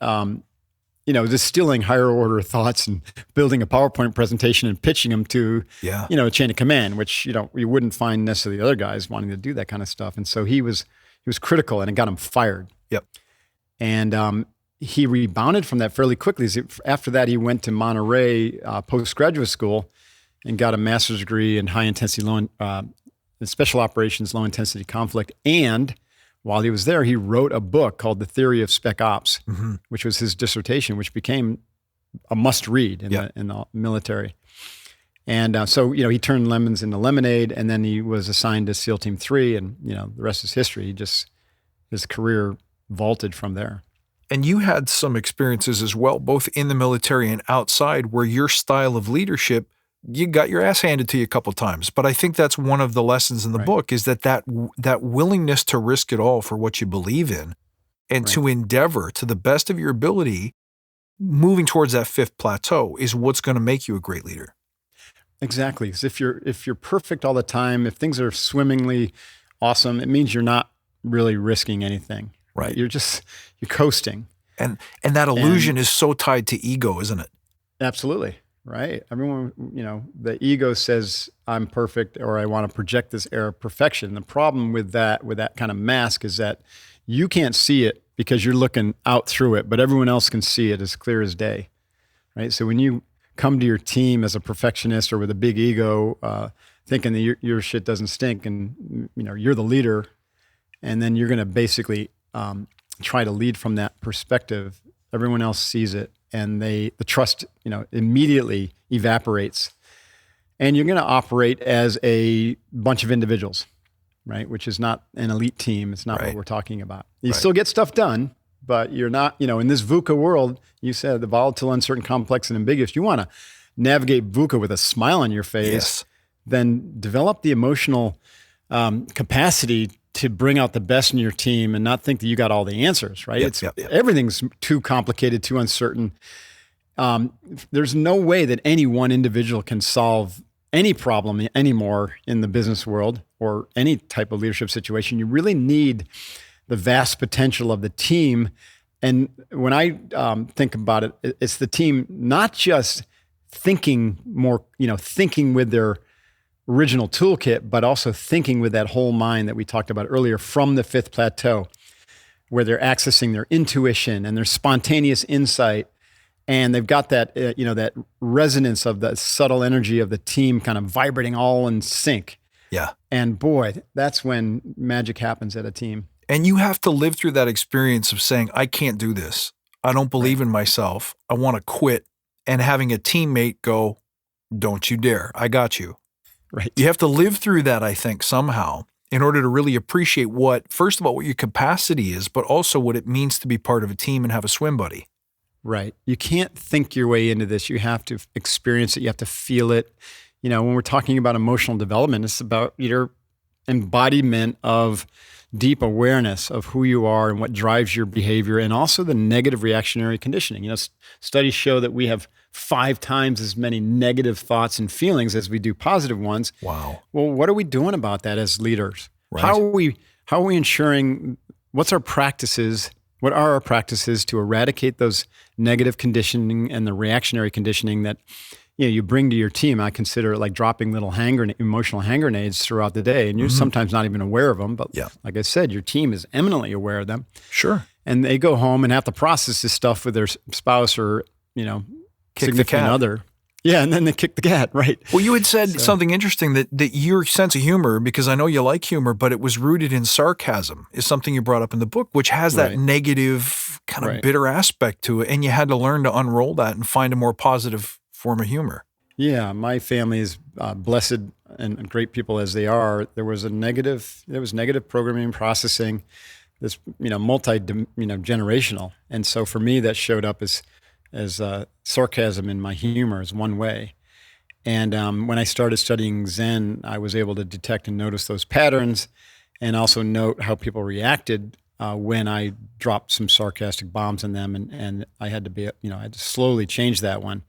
distilling higher order thoughts and building a PowerPoint presentation and pitching them to, a chain of command, which, you wouldn't find necessarily the other guys wanting to do that kind of stuff. And so he was critical, and it got him fired. Yep. And he rebounded from that fairly quickly. After that, he went to Monterey postgraduate school and got a master's degree in high intensity, special operations, low intensity conflict. And while he was there, he wrote a book called The Theory of Spec Ops, which was his dissertation, which became a must read in the military. And so, he turned lemons into lemonade, and then he was assigned to SEAL Team 3, and, the rest is history. His career vaulted from there. And you had some experiences as well, both in the military and outside, where your style of leadership, you got your ass handed to you a couple of times. But I think that's one of the lessons in the book, is that willingness to risk it all for what you believe in, and to endeavor to the best of your ability, moving towards that fifth plateau, is what's going to make you a great leader. Exactly. Because if you're perfect all the time, if things are swimmingly awesome, it means you're not really risking anything. Right. You're coasting. And that illusion is so tied to ego, isn't it? Absolutely. Right. Everyone, the ego says I'm perfect, or I want to project this air of perfection. The problem with that kind of mask is that you can't see it because you're looking out through it, but everyone else can see it as clear as day. Right. So when you come to your team as a perfectionist or with a big ego, thinking that your shit doesn't stink, and you're the leader, and then you're going to basically try to lead from that perspective, everyone else sees it, and the trust, immediately evaporates, and you're going to operate as a bunch of individuals, right? Which is not an elite team. It's not what we're talking about. You still get stuff done, but you're not, in this VUCA world, you said the volatile, uncertain, complex, and ambiguous. You want to navigate VUCA with a smile on your face, then develop the emotional capacity to bring out the best in your team and not think that you got all the answers, right? Everything's too complicated, too uncertain. There's no way that any one individual can solve any problem anymore in the business world or any type of leadership situation. You really need the vast potential of the team And when I think about it, it's the team not just thinking more, thinking with their original toolkit, but also thinking with that whole mind that we talked about earlier from the fifth plateau, where they're accessing their intuition and their spontaneous insight. And they've got that, that resonance of the subtle energy of the team kind of vibrating all in sync. Yeah. And boy, that's when magic happens at a team. And you have to live through that experience of saying, I can't do this. I don't believe in myself. I want to quit. And having a teammate go, don't you dare. I got you. Right. You have to live through that, I think, somehow in order to really appreciate first of all, what your capacity is, but also what it means to be part of a team and have a swim buddy. Right. You can't think your way into this. You have to experience it. You have to feel it. When we're talking about emotional development, it's about your embodiment of deep awareness of who you are and what drives your behavior, and also the negative reactionary conditioning. Studies show that we have 5 times as many negative thoughts and feelings as we do positive ones. Wow. Well, what are we doing about that as leaders? Right. How are we ensuring, what are our practices to eradicate those negative conditioning and the reactionary conditioning that you bring to your team? I consider it like dropping little emotional hand grenades throughout the day, and you're sometimes not even aware of them. But like I said, your team is eminently aware of them. Sure. And they go home and have to process this stuff with their spouse or significant other. Yeah, and then they kick the cat, right? Well, you had said something interesting that your sense of humor, because I know you like humor, but it was rooted in sarcasm, is something you brought up in the book, which has that negative kind of bitter aspect to it. And you had to learn to unroll that and find a more positive form of humor. Yeah, my family is blessed and great people as they are. There was negative programming and processing, this generational, and so for me that showed up as sarcasm in my humor is one way. And when I started studying Zen, I was able to detect and notice those patterns, and also note how people reacted when I dropped some sarcastic bombs on them, and I had to I had to slowly change that one.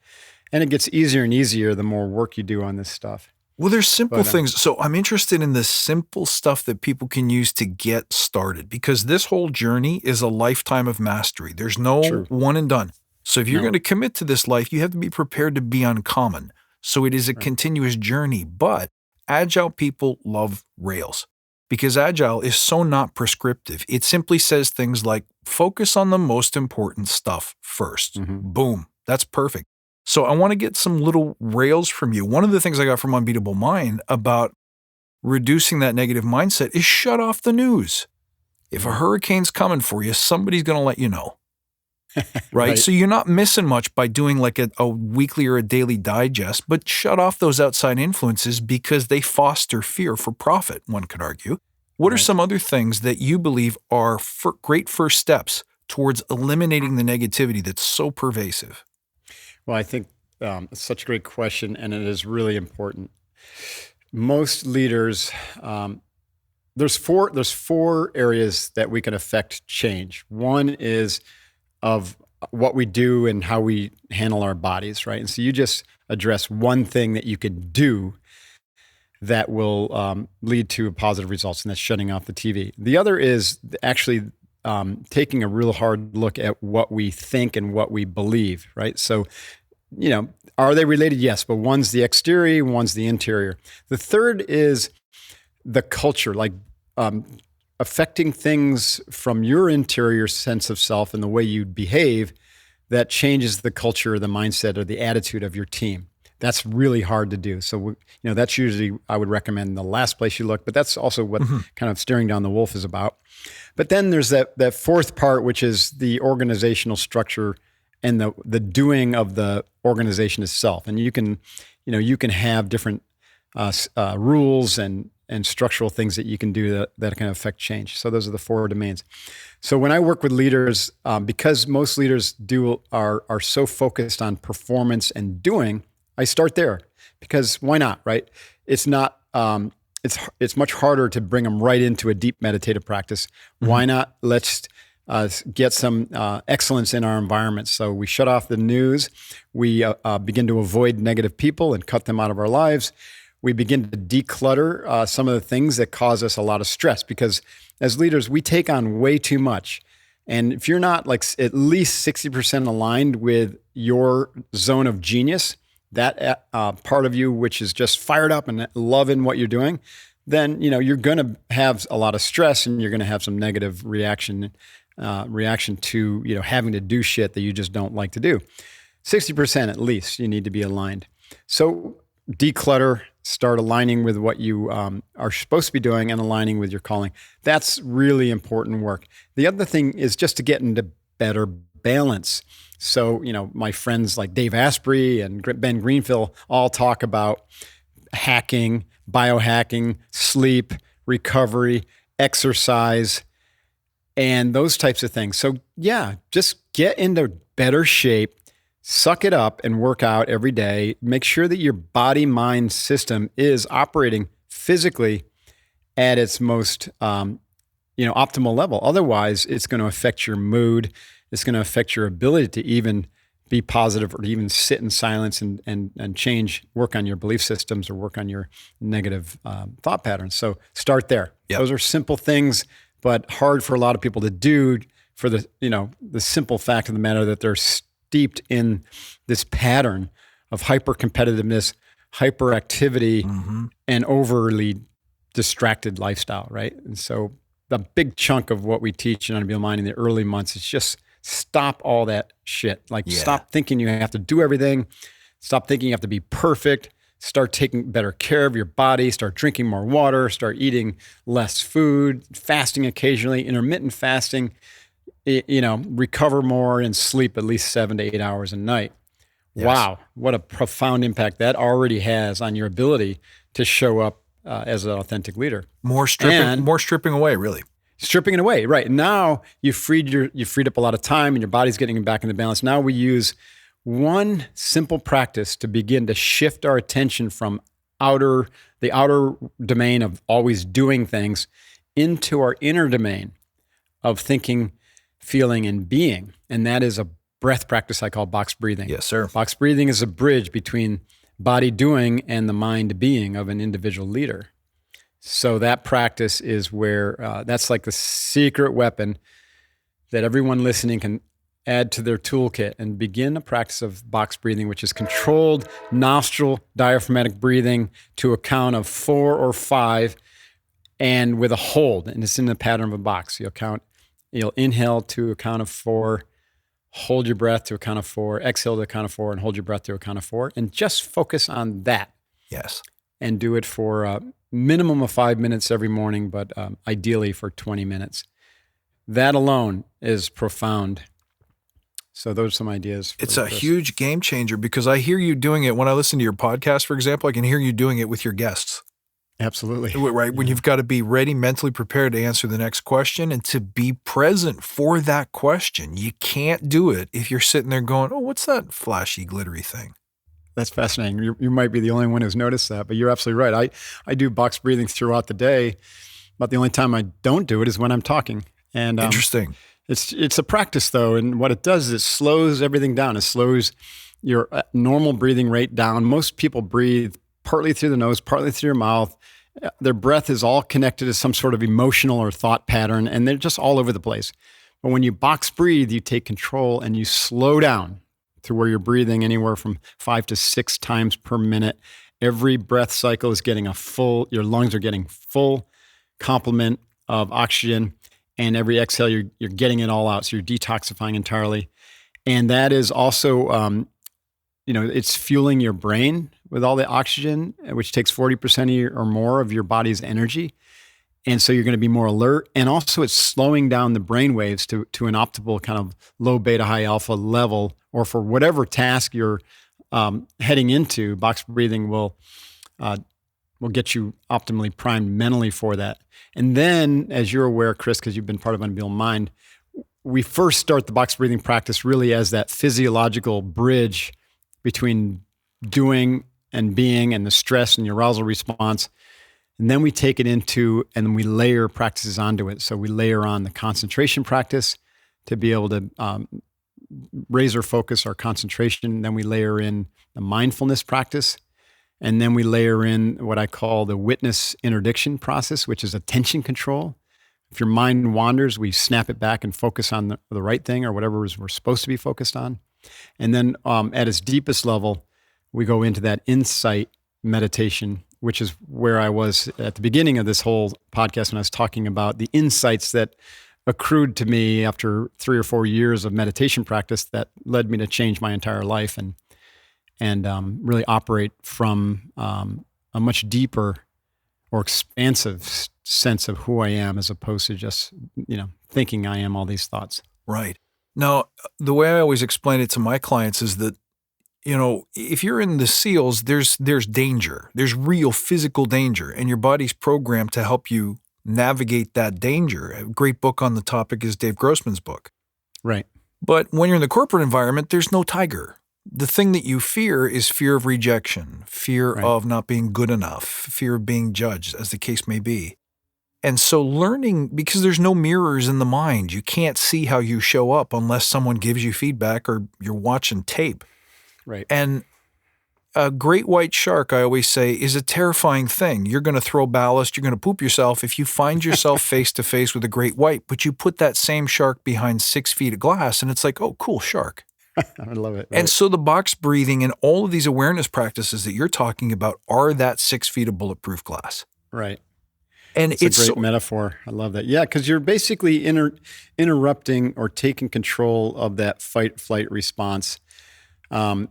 And it gets easier and easier the more work you do on this stuff. Well, there's simple things. So I'm interested in the simple stuff that people can use to get started, because this whole journey is a lifetime of mastery. There's no one and done. So if you're going to commit to this life, you have to be prepared to be uncommon. So it is a continuous journey. But Agile people love Rails because Agile is so not prescriptive. It simply says things like, focus on the most important stuff first. Boom. That's perfect. So I want to get some little rails from you. One of the things I got from Unbeatable Mind about reducing that negative mindset is shut off the news. If a hurricane's coming for you, somebody's going to let you know. Right? So you're not missing much by doing like a weekly or a daily digest, but shut off those outside influences because they foster fear for profit, one could argue. What are some other things that you believe are great first steps towards eliminating the negativity that's so pervasive? Well, I think it's such a great question, and it is really important. Most leaders, there's four areas that we can affect change. One is of what we do and how we handle our bodies, right? And so you just address one thing that you could do that will lead to positive results, and that's shutting off the TV. The other is actually taking a real hard look at what we think and what we believe, right? So, are they related? Yes, but one's the exterior, one's the interior. The third is the culture, like affecting things from your interior sense of self and the way you behave that changes the culture or the mindset or the attitude of your team. That's really hard to do. So, that's usually, I would recommend the last place you look, but that's also what kind of staring down the wolf is about. But then there's that fourth part, which is the organizational structure and the doing of the organization itself. And you can have different rules and structural things that you can do that can affect change. So those are the four domains. So when I work with leaders, because most leaders are so focused on performance and doing, I start there because why not, right? It's not, it's much harder to bring them right into a deep meditative practice. Why not? Let's get some excellence in our environment. So we shut off the news. We begin to avoid negative people and cut them out of our lives. We begin to declutter some of the things that cause us a lot of stress, because as leaders, we take on way too much. And if you're not like at least 60% aligned with your zone of genius, that part of you which is just fired up and loving what you're doing, then you're going to have a lot of stress and you're going to have some negative reaction to having to do shit that you just don't like to do. 60% at least you need to be aligned. So declutter, start aligning with what you are supposed to be doing and aligning with your calling. That's really important work. The other thing is just to get into better balance. So, my friends like Dave Asprey and Ben Greenfield all talk about hacking, biohacking, sleep, recovery, exercise, and those types of things. So yeah, just get into better shape, suck it up and work out every day. Make sure that your body-mind system is operating physically at its most optimal level. Otherwise, it's going to affect your mood. It's going to affect your ability to even be positive or to even sit in silence and work on your belief systems or work on your negative thought patterns. So start there. Yep. Those are simple things, but hard for a lot of people to do for the simple fact of the matter that they're steeped in this pattern of hyper-competitiveness, hyperactivity, and overly distracted lifestyle, right? And so the big chunk of what we teach in Unbeatable Mind in the early months is just stop all that shit. Stop thinking you have to do everything. Stop thinking you have to be perfect. Start taking better care of your body. Start drinking more water. Start eating less food. Fasting occasionally. Intermittent fasting. Recover more and sleep at least 7 to 8 hours a night. Yes. Wow, what a profound impact that already has on your ability to show up as an authentic leader. More stripping away, really. Stripping it away, right? Now you freed up a lot of time, and your body's getting back into balance. Now we use one simple practice to begin to shift our attention from the outer domain of always doing things into our inner domain of thinking, feeling, and being. And that is a breath practice I call box breathing. Yes, sir. Box breathing is a bridge between body doing and the mind being of an individual leader. So that practice is where, that's like the secret weapon that everyone listening can add to their toolkit and begin a practice of box breathing, which is controlled nostril diaphragmatic breathing to a count of 4 or 5 and with a hold. And it's in the pattern of a box. You'll inhale to a count of 4, hold your breath to a count of 4, exhale to a count of 4, and hold your breath to a count of 4. And just focus on that. Yes. And do it for a minimum of 5 minutes every morning, but ideally for 20 minutes. That alone is profound. So those are some ideas. It's a huge game changer because I hear you doing it when I listen to your podcast, for example. I can hear you doing it with your guests. Absolutely. Right. When you've got to be ready, mentally prepared to answer the next question and to be present for that question. You can't do it if you're sitting there going, oh, what's that flashy, glittery thing? That's fascinating. You might be the only one who's noticed that, but you're absolutely right. I do box breathing throughout the day, but the only time I don't do it is when I'm talking. And interesting. It's a practice though, and what it does is it slows everything down. It slows your normal breathing rate down. Most people breathe partly through the nose, partly through your mouth. Their breath is all connected to some sort of emotional or thought pattern, and they're just all over the place. But when you box breathe, you take control and you slow down to where you're breathing anywhere from 5 to 6 times per minute. Every breath cycle is getting your lungs are getting full complement of oxygen, and every exhale, you're getting it all out. So you're detoxifying entirely. And that is also, it's fueling your brain with all the oxygen, which takes 40% or more of your body's energy. And so you're going to be more alert. And also it's slowing down the brain waves to an optimal kind of low beta, high alpha level, or for whatever task you're heading into. Box breathing will get you optimally primed mentally for that. And then, as you're aware, Chris, because you've been part of Unbeatable Mind, we first start the box breathing practice really as that physiological bridge between doing and being and the stress and the arousal response. And then we take it and we layer practices onto it. So we layer on the concentration practice to be able to raise our focus, our concentration. Then we layer in the mindfulness practice. And then we layer in what I call the witness interdiction process, which is attention control. If your mind wanders, we snap it back and focus on the right thing or whatever we're supposed to be focused on. And then at its deepest level, we go into that insight meditation, which is where I was at the beginning of this whole podcast when I was talking about the insights that accrued to me after 3 or 4 years of meditation practice that led me to change my entire life and really operate from a much deeper or expansive sense of who I am, as opposed to just, thinking I am all these thoughts. Right. Now, the way I always explain it to my clients is that, if you're in the SEALs, there's danger. There's real physical danger, and your body's programmed to help you navigate that danger. A great book on the topic is Dave Grossman's book. Right. But when you're in the corporate environment, there's no tiger. The thing that you fear is fear of rejection, fear of not being good enough, fear of being judged, as the case may be. And so learning, because there's no mirrors in the mind, you can't see how you show up unless someone gives you feedback or you're watching tape. Right. And a great white shark, I always say, is a terrifying thing. You're going to throw ballast, you're going to poop yourself if you find yourself face to face with a great white, but you put that same shark behind 6 feet of glass and it's like, oh, cool shark. I love it. Right. And so the box breathing and all of these awareness practices that you're talking about are that 6 feet of bulletproof glass. Right. And it's a great metaphor. I love that. Yeah, because you're basically interrupting or taking control of that fight-flight response, and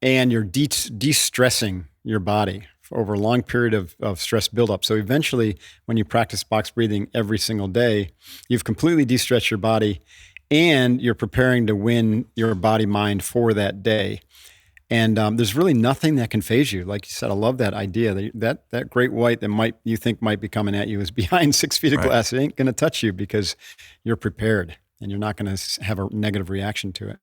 you're de-stressing your body over a long period of stress buildup. So eventually, when you practice box breathing every single day, you've completely de-stressed your body, and you're preparing to win your body-mind for that day. And there's really nothing that can phase you. Like you said, I love that idea. That great white that you think might be coming at you is behind 6 feet of glass. It ain't going to touch you because you're prepared and you're not going to have a negative reaction to it.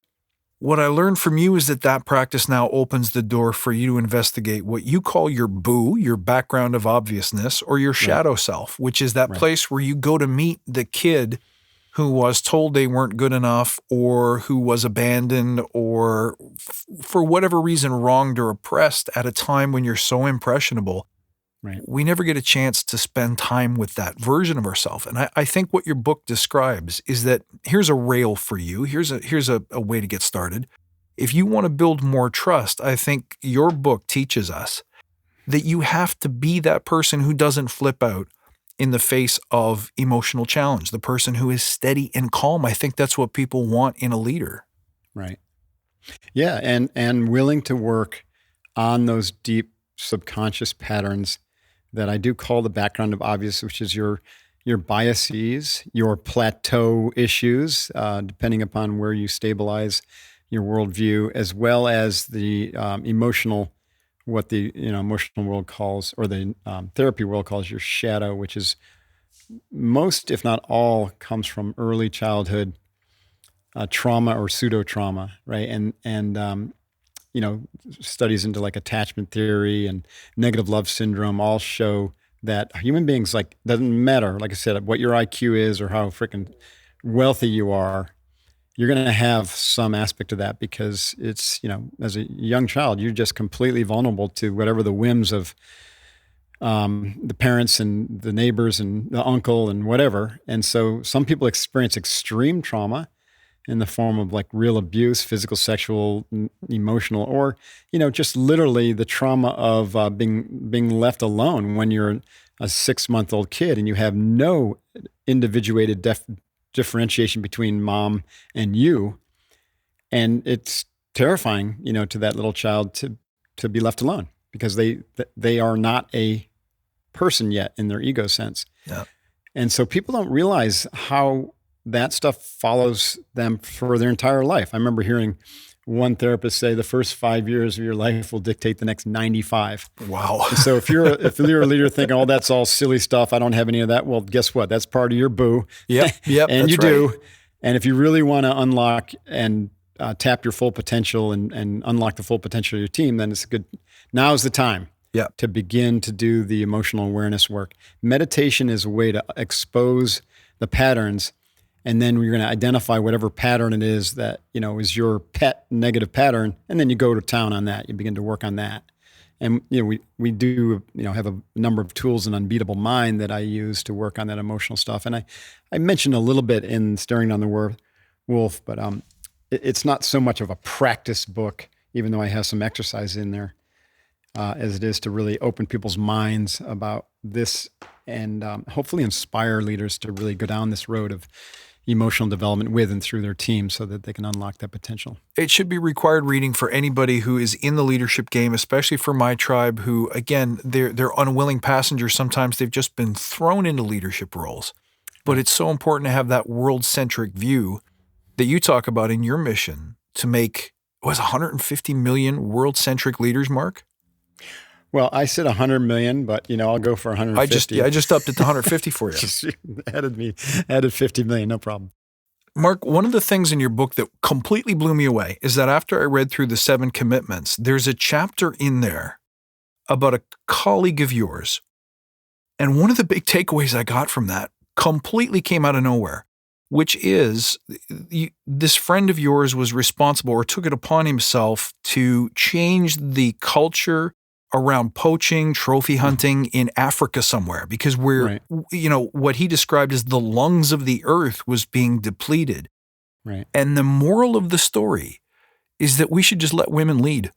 What I learned from you is that practice now opens the door for you to investigate what you call your boo, your background of obviousness, or your shadow self, which is that place where you go to meet the kid who was told they weren't good enough or who was abandoned or for whatever reason wronged or oppressed at a time when you're so impressionable. Right. We never get a chance to spend time with that version of ourselves. And I think what your book describes is that here's a rail for you. Here's a way to get started. If you want to build more trust, I think your book teaches us that you have to be that person who doesn't flip out in the face of emotional challenge, the person who is steady and calm. I think that's what people want in a leader. Right. Yeah, and willing to work on those deep subconscious patterns that I do call the background of obvious, which is your biases, your plateau issues, depending upon where you stabilize your worldview, as well as the emotional, what the emotional world calls, or the therapy world calls your shadow, which is most, if not all, comes from early childhood trauma or pseudo trauma, right? And studies into like attachment theory and negative love syndrome all show that human beings, like, doesn't matter, like I said, what your IQ is or how freaking wealthy you are, you're going to have some aspect of that because it's, as a young child, you're just completely vulnerable to whatever the whims of the parents and the neighbors and the uncle and whatever. And so some people experience extreme trauma in the form of like real abuse, physical, sexual, emotional, or, just literally the trauma of being left alone when you're a 6-month-old kid and you have no individuated differentiation between mom and you. And it's terrifying, to that little child to be left alone because they are not a person yet in their ego sense. Yeah. And so people don't realize how that stuff follows them for their entire life. I remember hearing one therapist say the first 5 years of your life will dictate the next 95. Wow. And so if you're a leader thinking, oh, that's all silly stuff, I don't have any of that, well, guess what? That's part of your boo. Yep. And you do. And if you really want to unlock and tap your full potential and unlock the full potential of your team, then now's the time to begin to do the emotional awareness work. Meditation is a way to expose the patterns. And then you're going to identify whatever pattern it is that, is your pet negative pattern. And then you go to town on that. You begin to work on that. And we do have a number of tools in Unbeatable Mind that I use to work on that emotional stuff. And I mentioned a little bit in Staring Down the Wolf, but it's not so much of a practice book, even though I have some exercise in there, as it is to really open people's minds about this and hopefully inspire leaders to really go down this road of emotional development with and through their team so that they can unlock that potential. It should be required reading for anybody who is in the leadership game, especially for my tribe who, again, they're unwilling passengers. Sometimes they've just been thrown into leadership roles. But it's so important to have that world-centric view that you talk about in your mission to make, 150 million world-centric leaders, Mark? Well, I said 100 million, but I'll go for 150. I just upped it to 150 for you. Just added 50 million, no problem. Mark, one of the things in your book that completely blew me away is that after I read through the 7 commitments, there's a chapter in there about a colleague of yours. And one of the big takeaways I got from that completely came out of nowhere, which is this friend of yours was responsible or took it upon himself to change the culture around poaching, trophy hunting in Africa somewhere, because what he described as the lungs of the earth was being depleted. Right. And the moral of the story is that we should just let women lead.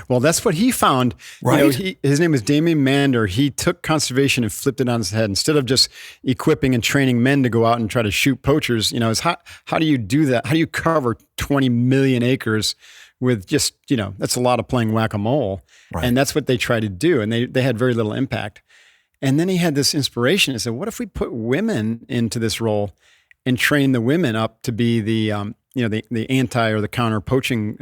Well, that's what he found. Right. His name was Damien Mander. He took conservation and flipped it on his head. Instead of just equipping and training men to go out and try to shoot poachers, is how do you do that? How do you cover 20 million acres with just, that's a lot of playing whack-a-mole. Right. And that's what they tried to do. And they had very little impact. And then he had this inspiration and said, what if we put women into this role and train the women up to be the anti or the counter poaching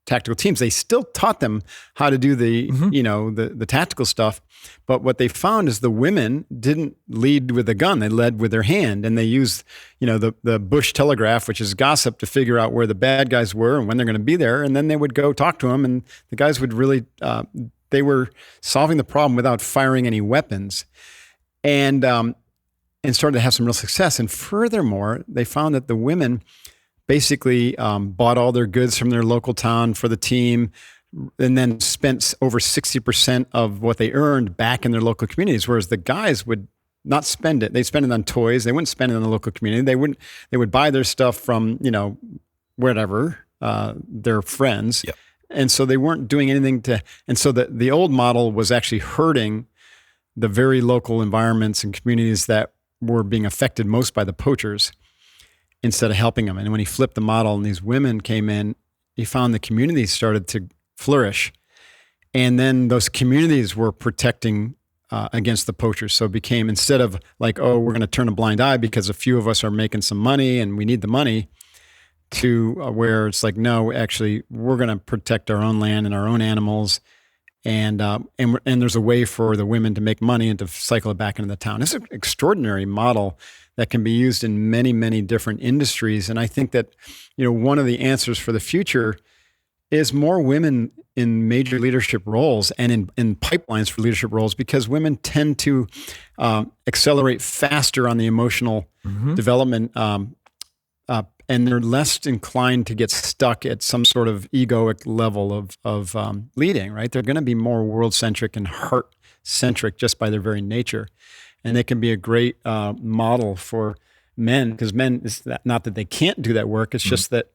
tactical teams? They still taught them how to do the, the tactical stuff. But what they found is the women didn't lead with a gun. They led with their hand, and they used, the bush telegraph, which is gossip, to figure out where the bad guys were and when they're going to be there. And then they would go talk to them, and the guys would really, they were solving the problem without firing any weapons, and started to have some real success. And furthermore, they found that the women basically bought all their goods from their local town for the team, and then spent over 60% of what they earned back in their local communities, whereas the guys would not spend it. They'd spend it on toys. They wouldn't spend it in the local community. They would buy their stuff from, wherever, their friends. Yep. And so they weren't doing anything and so the old model was actually hurting the very local environments and communities that were being affected most by the poachers, instead of helping them. And when he flipped the model and these women came in, he found the communities started to flourish. And then those communities were protecting against the poachers. So it became, instead of like, we're going to turn a blind eye because a few of us are making some money and we need the money, to where it's like, no, actually, we're going to protect our own land and our own animals. And there's a way for the women to make money and to cycle it back into the town. It's an extraordinary model that can be used in many, many different industries. And I think that, one of the answers for the future is more women in major leadership roles and in pipelines for leadership roles, because women tend to accelerate faster on the emotional development, and they're less inclined to get stuck at some sort of egoic level of leading, right? They're going to be more world-centric and heart-centric just by their very nature. And they can be a great model for men, because men, it's not that they can't do that work, it's just that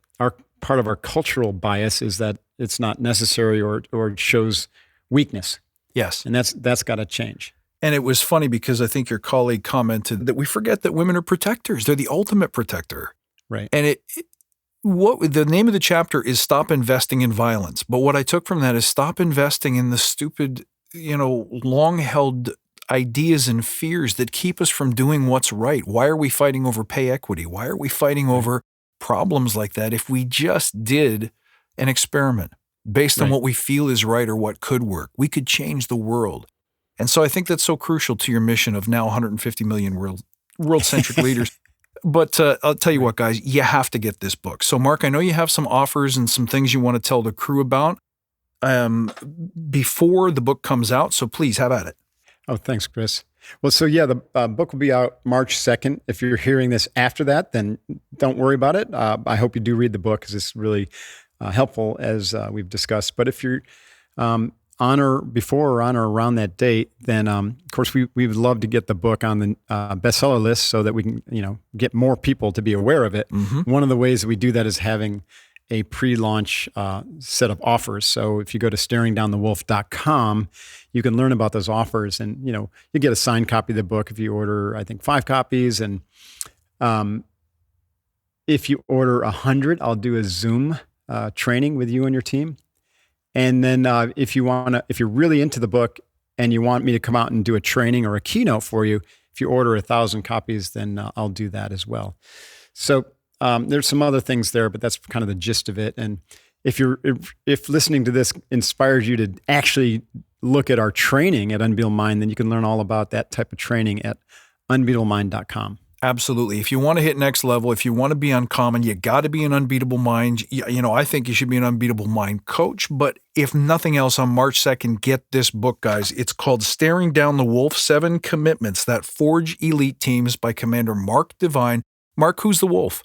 part of our cultural bias is that it's not necessary or it shows weakness. Yes. And that's got to change. And it was funny because I think your colleague commented that we forget that women are protectors. They're the ultimate protector. Right. And what the name of the chapter is Stop Investing in Violence. But what I took from that is stop investing in the stupid, long-held ideas and fears that keep us from doing what's right. Why are we fighting over pay equity? Why are we fighting over problems like that? If we just did an experiment based on what we feel is right or what could work, we could change the world. And so I think that's so crucial to your mission of now 150 million world-centric leaders. But I'll tell you what, guys, you have to get this book. So, Mark, I know you have some offers and some things you want to tell the crew about before the book comes out. So please have at it. Oh, thanks, Chris. Well, so yeah, the book will be out March 2nd. If you're hearing this after that, then don't worry about it. I hope you do read the book because it's really helpful, as we've discussed. But if you're before or on or around that date, then of course we would love to get the book on the bestseller list so that we can get more people to be aware of it. Mm-hmm. One of the ways that we do that is having a pre-launch set of offers. So if you go to staringdownthewolf.com, you can learn about those offers, and you get a signed copy of the book if you order, I think, 5 copies, and if you order 100, I'll do a Zoom training with you and your team. And then if you're really into the book and you want me to come out and do a training or a keynote for you, if you order 1,000 copies, then I'll do that as well. So there's some other things there, but that's kind of the gist of it. And if listening to this inspires you to actually look at our training at Unbeatable Mind, then you can learn all about that type of training at unbeatablemind.com. Absolutely. If you want to hit next level, if you want to be uncommon, you got to be an Unbeatable Mind. I think you should be an Unbeatable Mind coach. But if nothing else, on March 2nd, get this book, guys. It's called Staring Down the Wolf, 7 Commitments That Forge Elite Teams by Commander Mark Divine. Mark, who's the wolf?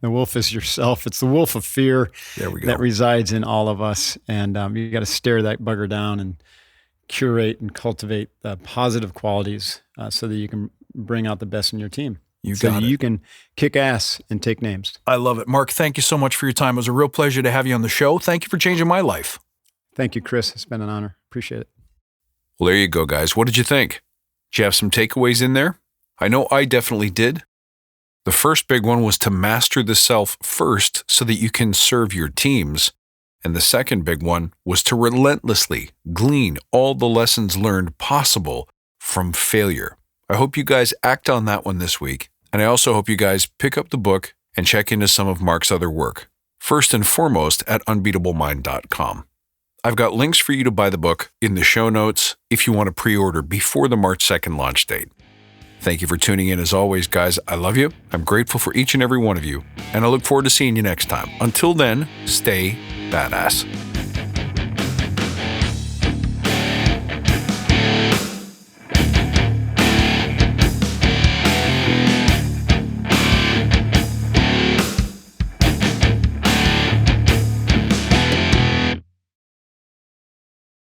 The wolf is yourself. It's the wolf of fear that resides in all of us. And you got to stare that bugger down and curate and cultivate the positive qualities so that you can bring out the best in your team. You can kick ass and take names. I love it. Mark, thank you so much for your time. It was a real pleasure to have you on the show. Thank you for changing my life. Thank you, Chris. It's been an honor. Appreciate it. Well, there you go, guys. What did you think? Did you have some takeaways in there? I know I definitely did. The first big one was to master the self first so that you can serve your teams. And the second big one was to relentlessly glean all the lessons learned possible from failure. I hope you guys act on that one this week. And I also hope you guys pick up the book and check into some of Mark's other work. First and foremost at unbeatablemind.com. I've got links for you to buy the book in the show notes if you want to pre-order before the March 2nd launch date. Thank you for tuning in as always, guys. I love you. I'm grateful for each and every one of you. And I look forward to seeing you next time. Until then, stay badass.